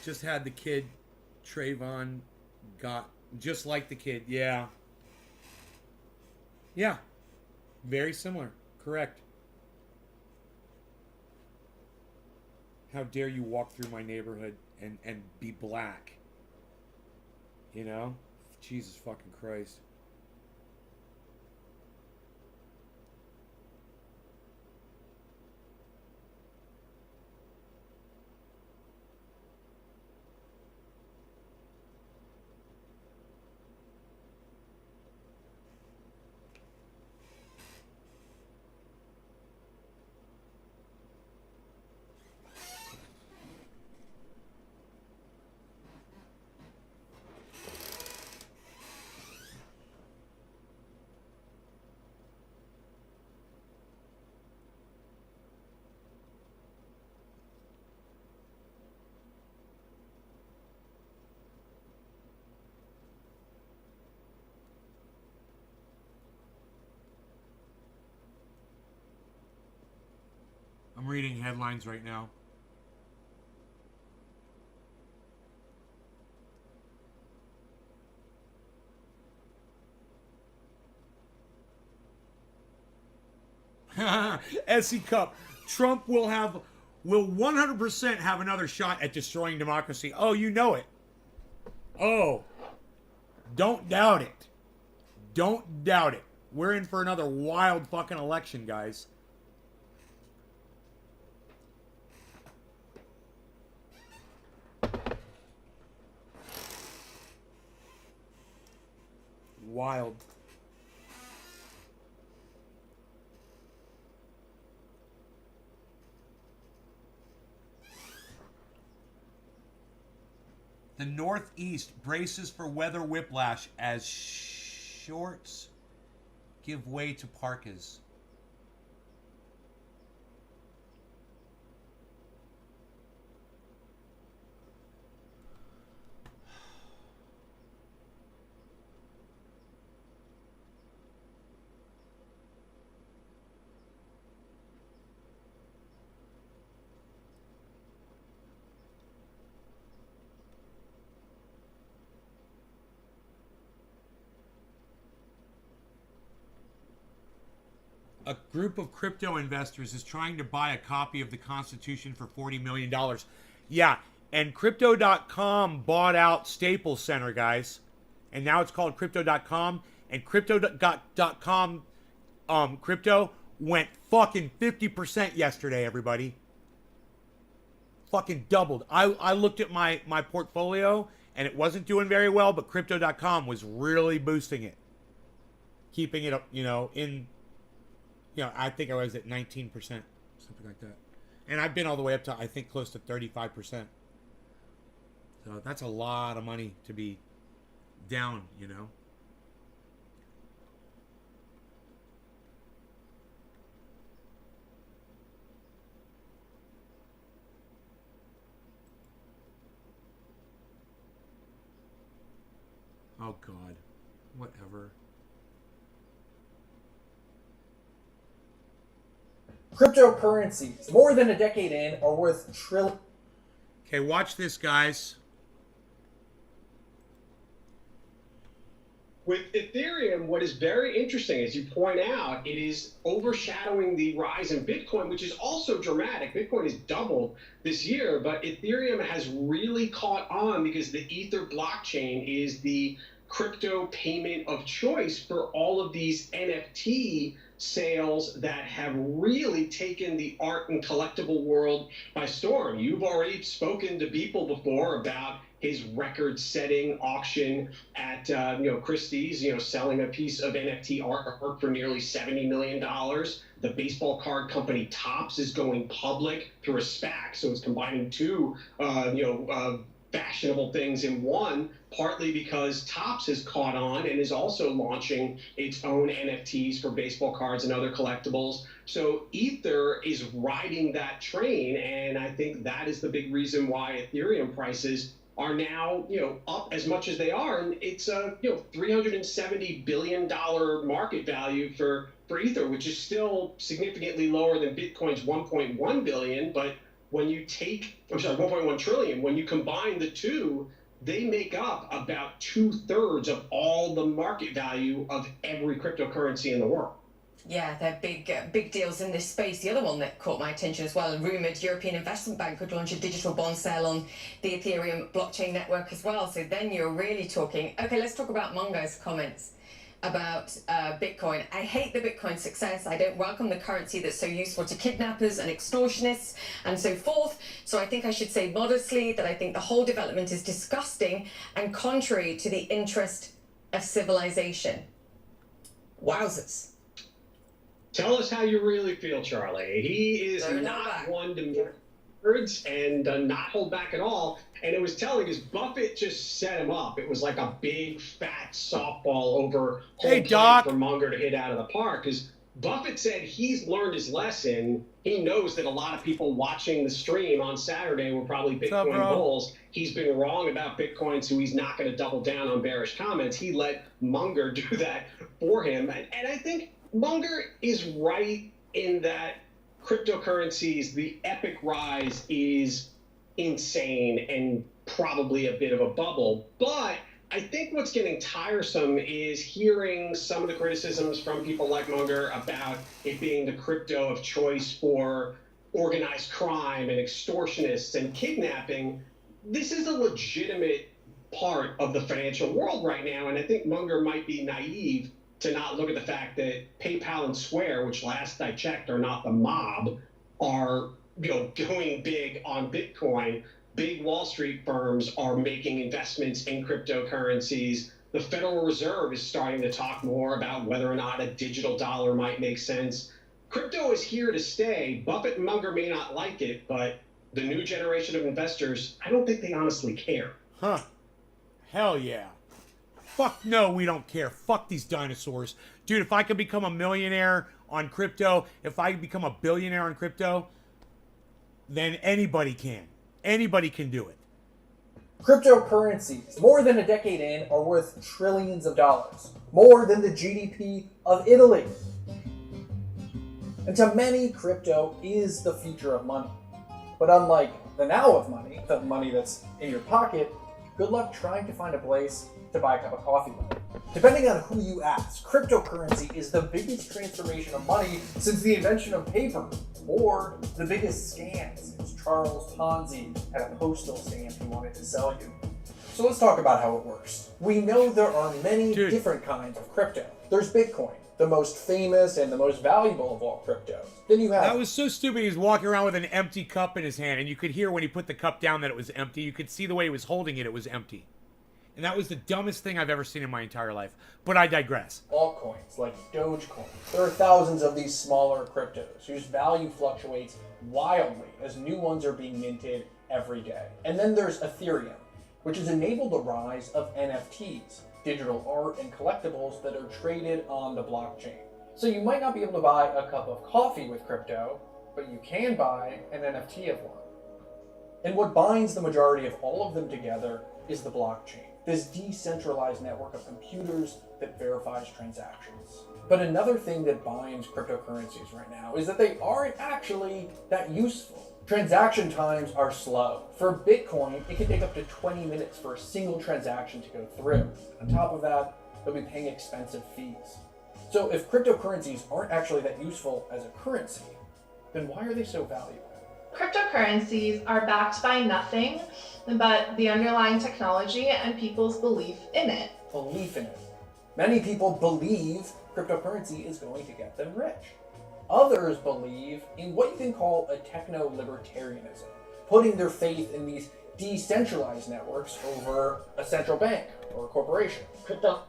Just had the kid, Trayvon, got just like the kid. Yeah. Yeah. Very similar. Correct. How dare you walk through my neighborhood and be black? You know? Jesus fucking Christ. I'm reading headlines right now. SE Cup. Trump will 100% have another shot at destroying democracy. Oh, you know it. Oh, don't doubt it. Don't doubt it. We're in for another wild fucking election, guys. Wild. The Northeast braces for weather whiplash as shorts give way to parkas. A group of crypto investors is trying to buy a copy of the Constitution for $40 million. Yeah, and Crypto.com bought out Staples Center, guys. And now it's called Crypto.com. And Crypto.com crypto went fucking 50% yesterday, everybody. Fucking doubled. I looked at my portfolio, and it wasn't doing very well, but Crypto.com was really boosting it. Keeping it, in... I think I was at 19%, something like that. And I've been all the way up to, I think, close to 35%. So that's a lot of money to be down, Oh, God. Whatever. Cryptocurrencies, more than a decade in, are worth trillions. Okay, watch this, guys. With Ethereum, what is very interesting, as you point out, it is overshadowing the rise in Bitcoin, which is also dramatic. Bitcoin has doubled this year, but Ethereum has really caught on because the Ether blockchain is the crypto payment of choice for all of these NFT sales that have really taken the art and collectible world by storm. You've already spoken to people before about his record-setting auction at Christie's, selling a piece of NFT artwork for nearly $70 million. The baseball card company Topps is going public through a SPAC, so it's combining two, fashionable things in one, partly because Topps has caught on and is also launching its own NFTs for baseball cards and other collectibles. So Ether is riding that train, and I think that is the big reason why Ethereum prices are now, up as much as they are, and it's a $370 billion market value for Ether, which is still significantly lower than Bitcoin's 1.1 billion, but when you take, 1.1 trillion, when you combine the two, they make up about 2/3 of all the market value of every cryptocurrency in the world. Yeah, they're big deals in this space. The other one that caught my attention as well, a rumoured European investment bank could launch a digital bond sale on the Ethereum blockchain network as well. So then you're really talking, okay, let's talk about Mungo's comments about Bitcoin. I hate the Bitcoin success. I don't welcome the currency that's so useful to kidnappers and extortionists and so forth. So I think I should say modestly that I think the whole development is disgusting and contrary to the interest of civilization. Wowzers. Tell us how you really feel, Charlie. He is not one to make words and not hold back at all. And it was telling because Buffett just set him up. It was like a big fat softball over home plate for Munger to hit out of the park. Because Buffett said he's learned his lesson. He knows that a lot of people watching the stream on Saturday were probably Bitcoin bulls. He's been wrong about Bitcoin, so he's not going to double down on bearish comments. He let Munger do that for him. And I think Munger is right in that cryptocurrencies, the epic rise is insane and probably a bit of a bubble. But I think what's getting tiresome is hearing some of the criticisms from people like Munger about it being the crypto of choice for organized crime and extortionists and kidnapping. This is a legitimate part of the financial world right now, and I think Munger might be naive to not look at the fact that PayPal and Square, which last I checked are not the mob, are doing big on Bitcoin. Big Wall Street firms are making investments in cryptocurrencies. The Federal Reserve is starting to talk more about whether or not a digital dollar might make sense. Crypto is here to stay. Buffett and Munger may not like it, but the new generation of investors, I don't think they honestly care. Huh. Hell yeah. Fuck no, we don't care. Fuck these dinosaurs. Dude, if I could become a millionaire on crypto, if I could become a billionaire on crypto, then anybody can. Anybody can do it. Cryptocurrencies, more than a decade in, are worth trillions of dollars. More than the GDP of Italy. And to many, crypto is the future of money. But unlike the now of money, the money that's in your pocket, good luck trying to find a place to buy a cup of coffee with. Depending on who you ask, cryptocurrency is the biggest transformation of money since the invention of paper, or the biggest scam since Charles Ponzi had a postal stamp he wanted to sell you. So let's talk about how it works. We know there are many different kinds of crypto. There's Bitcoin, the most famous and the most valuable of all cryptos. Then you have... That was so stupid. He was walking around with an empty cup in his hand, and you could hear when he put the cup down that it was empty. You could see the way he was holding it, it was empty. And that was the dumbest thing I've ever seen in my entire life. But I digress. Altcoins, like Dogecoin. There are thousands of these smaller cryptos whose value fluctuates wildly as new ones are being minted every day. And then there's Ethereum, which has enabled the rise of NFTs, digital art and collectibles that are traded on the blockchain. So you might not be able to buy a cup of coffee with crypto, but you can buy an NFT of one. And what binds the majority of all of them together is the blockchain, this decentralized network of computers that verifies transactions. But another thing that binds cryptocurrencies right now is that they aren't actually that useful. Transaction times are slow. For Bitcoin, it can take up to 20 minutes for a single transaction to go through. On top of that, they'll be paying expensive fees. So if cryptocurrencies aren't actually that useful as a currency, then why are they so valuable? Cryptocurrencies are backed by nothing but the underlying technology and people's belief in it. Belief in it. Many people believe cryptocurrency is going to get them rich. Others believe in what you can call a techno-libertarianism, putting their faith in these decentralized networks over a central bank or a corporation.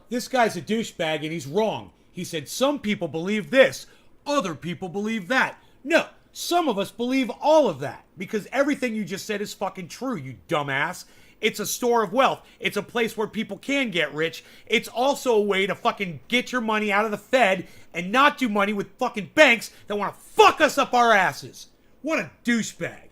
This guy's a douchebag and he's wrong. He said some people believe this. other people believe that. No, some of us believe all of that because everything you just said is fucking true, you dumbass. It's a store of wealth. It's a place where people can get rich. It's also a way to fucking get your money out of the Fed and not do money with fucking banks that want to fuck us up our asses. What a douchebag.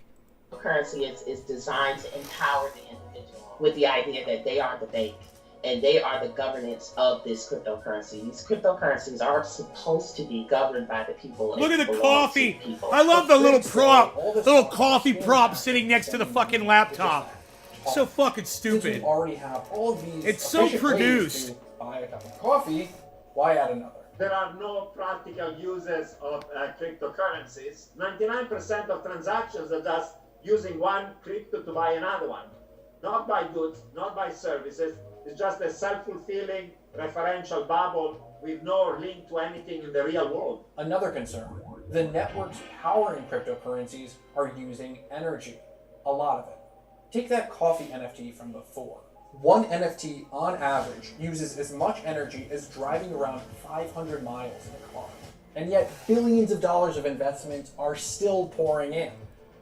Currency is designed to empower the individual with the idea that they are the bank and they are the governance of this cryptocurrency. These cryptocurrencies are supposed to be governed by the people. Look at the coffee. I love the little prop, the little coffee prop sitting next to the fucking laptop. So fucking Since stupid. we already have all of these It's so efficient ways produced. to buy a cup of coffee, why add another? There are no practical uses of cryptocurrencies. 99% of transactions are just using one crypto to buy another one. Not by goods, not by services. It's just a self-fulfilling referential bubble with no link to anything in the real world. Another concern, the networks powering cryptocurrencies are using energy. A lot of it. Take that coffee NFT from before. One NFT on average uses as much energy as driving around 500 miles in a car. And yet billions of dollars of investments are still pouring in.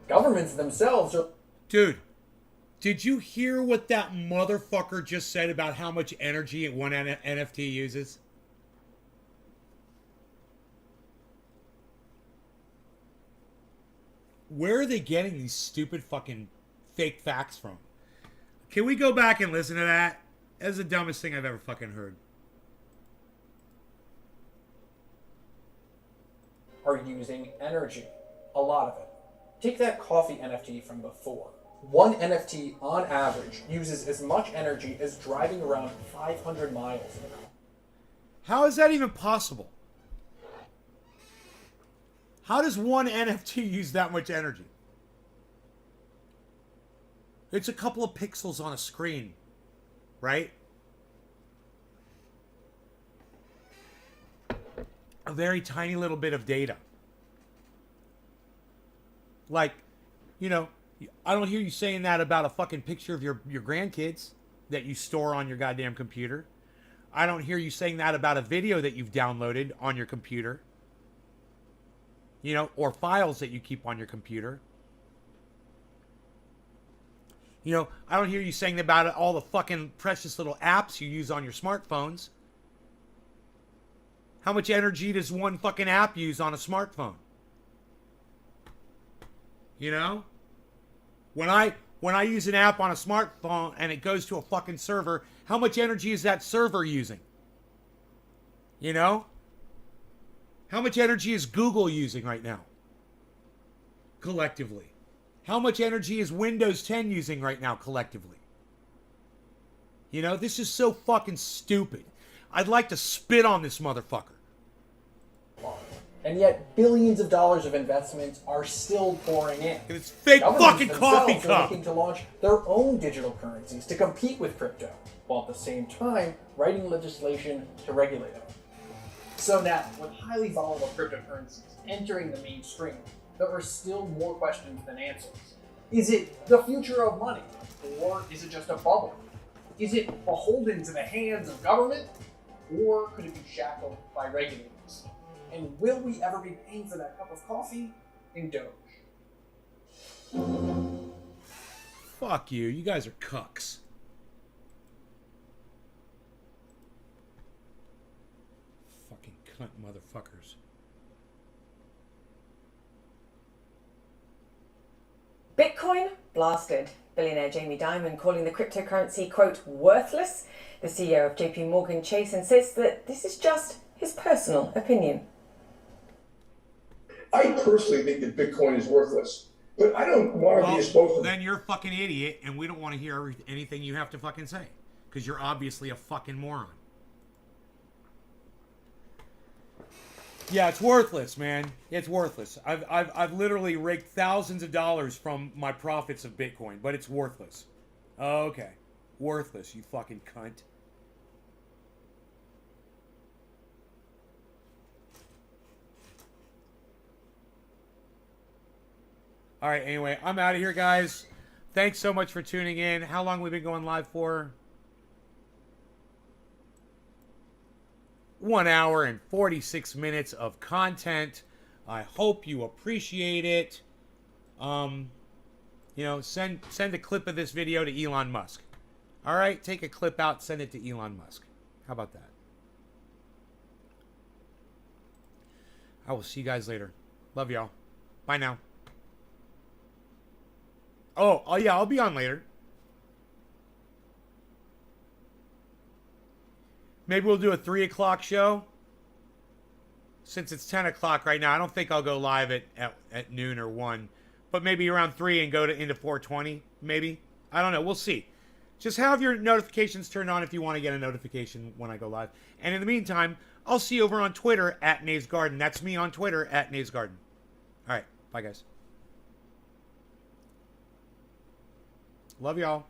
Governments themselves are... Dude, did you hear what that motherfucker just said about how much energy one NFT uses? Where are they getting these stupid fucking fake facts from? Can we go back and listen to that? That's the dumbest thing I've ever fucking heard. are using energy. A lot of it. Take that coffee NFT from before. One NFT on average uses as much energy as driving around 500 miles an hour. How is that even possible? How does one NFT use that much energy? It's a couple of pixels on a screen, right? A very tiny little bit of data. Like, you know, I don't hear you saying that about a fucking picture of your grandkids that you store on your goddamn computer. I don't hear you saying that about a video that you've downloaded on your computer. You know, or files that you keep on your computer. You know, I don't hear you saying about all the fucking precious little apps you use on your smartphones. How much energy does one fucking app use on a smartphone? You know? When I use an app on a smartphone and it goes to a fucking server, how much energy is that server using? You know? How much energy is Google using right now? Collectively. How much energy is Windows 10 using right now collectively? You know, this is so fucking stupid. I'd like to spit on this motherfucker. And yet billions of dollars of investments are still pouring in. And it's fake Governments fucking coffee themselves are cup. looking to launch their own digital currencies to compete with crypto, while at the same time writing legislation to regulate them. So now, with highly volatile cryptocurrencies entering the mainstream, there are still more questions than answers. Is it the future of money? Or is it just a bubble? Is it beholden to the hands of government? Or could it be shackled by regulators? And will we ever be paying for that cup of coffee in Doge? Fuck you. You guys are cucks. Fucking cunt motherfuckers. Bitcoin blasted. Billionaire Jamie Dimon calling the cryptocurrency, quote, worthless. The CEO of JP Morgan Chase insists that this is just his personal opinion. I personally think that Bitcoin is worthless, but I don't want to be exposed to. Then you're a fucking idiot, and we don't want to hear anything you have to fucking say, because you're obviously a fucking moron. Yeah, it's worthless, man. It's worthless. I've literally raked thousands of dollars from my profits of Bitcoin, but it's worthless. Okay, worthless. You fucking cunt. All right, anyway, I'm out of here, guys. Thanks so much for tuning in. How long have we been going live for? 1 hour and 46 minutes of content. I hope you appreciate it. You know, send a clip of this video to Elon Musk. All right, take a clip out, send it to Elon Musk. How about that? I will see you guys later. Love y'all. Bye now. Oh yeah, I'll be on later. Maybe we'll do a 3 o'clock show. Since it's 10 o'clock right now, I don't think I'll go live at noon or 1. But maybe around 3 and go into 420, maybe. I don't know. We'll see. Just have your notifications turned on if you want to get a notification when I go live. And in the meantime, I'll see you over on Twitter at Nave's Garden. That's me on Twitter at Nave's Garden. All right. Bye, guys. Love y'all.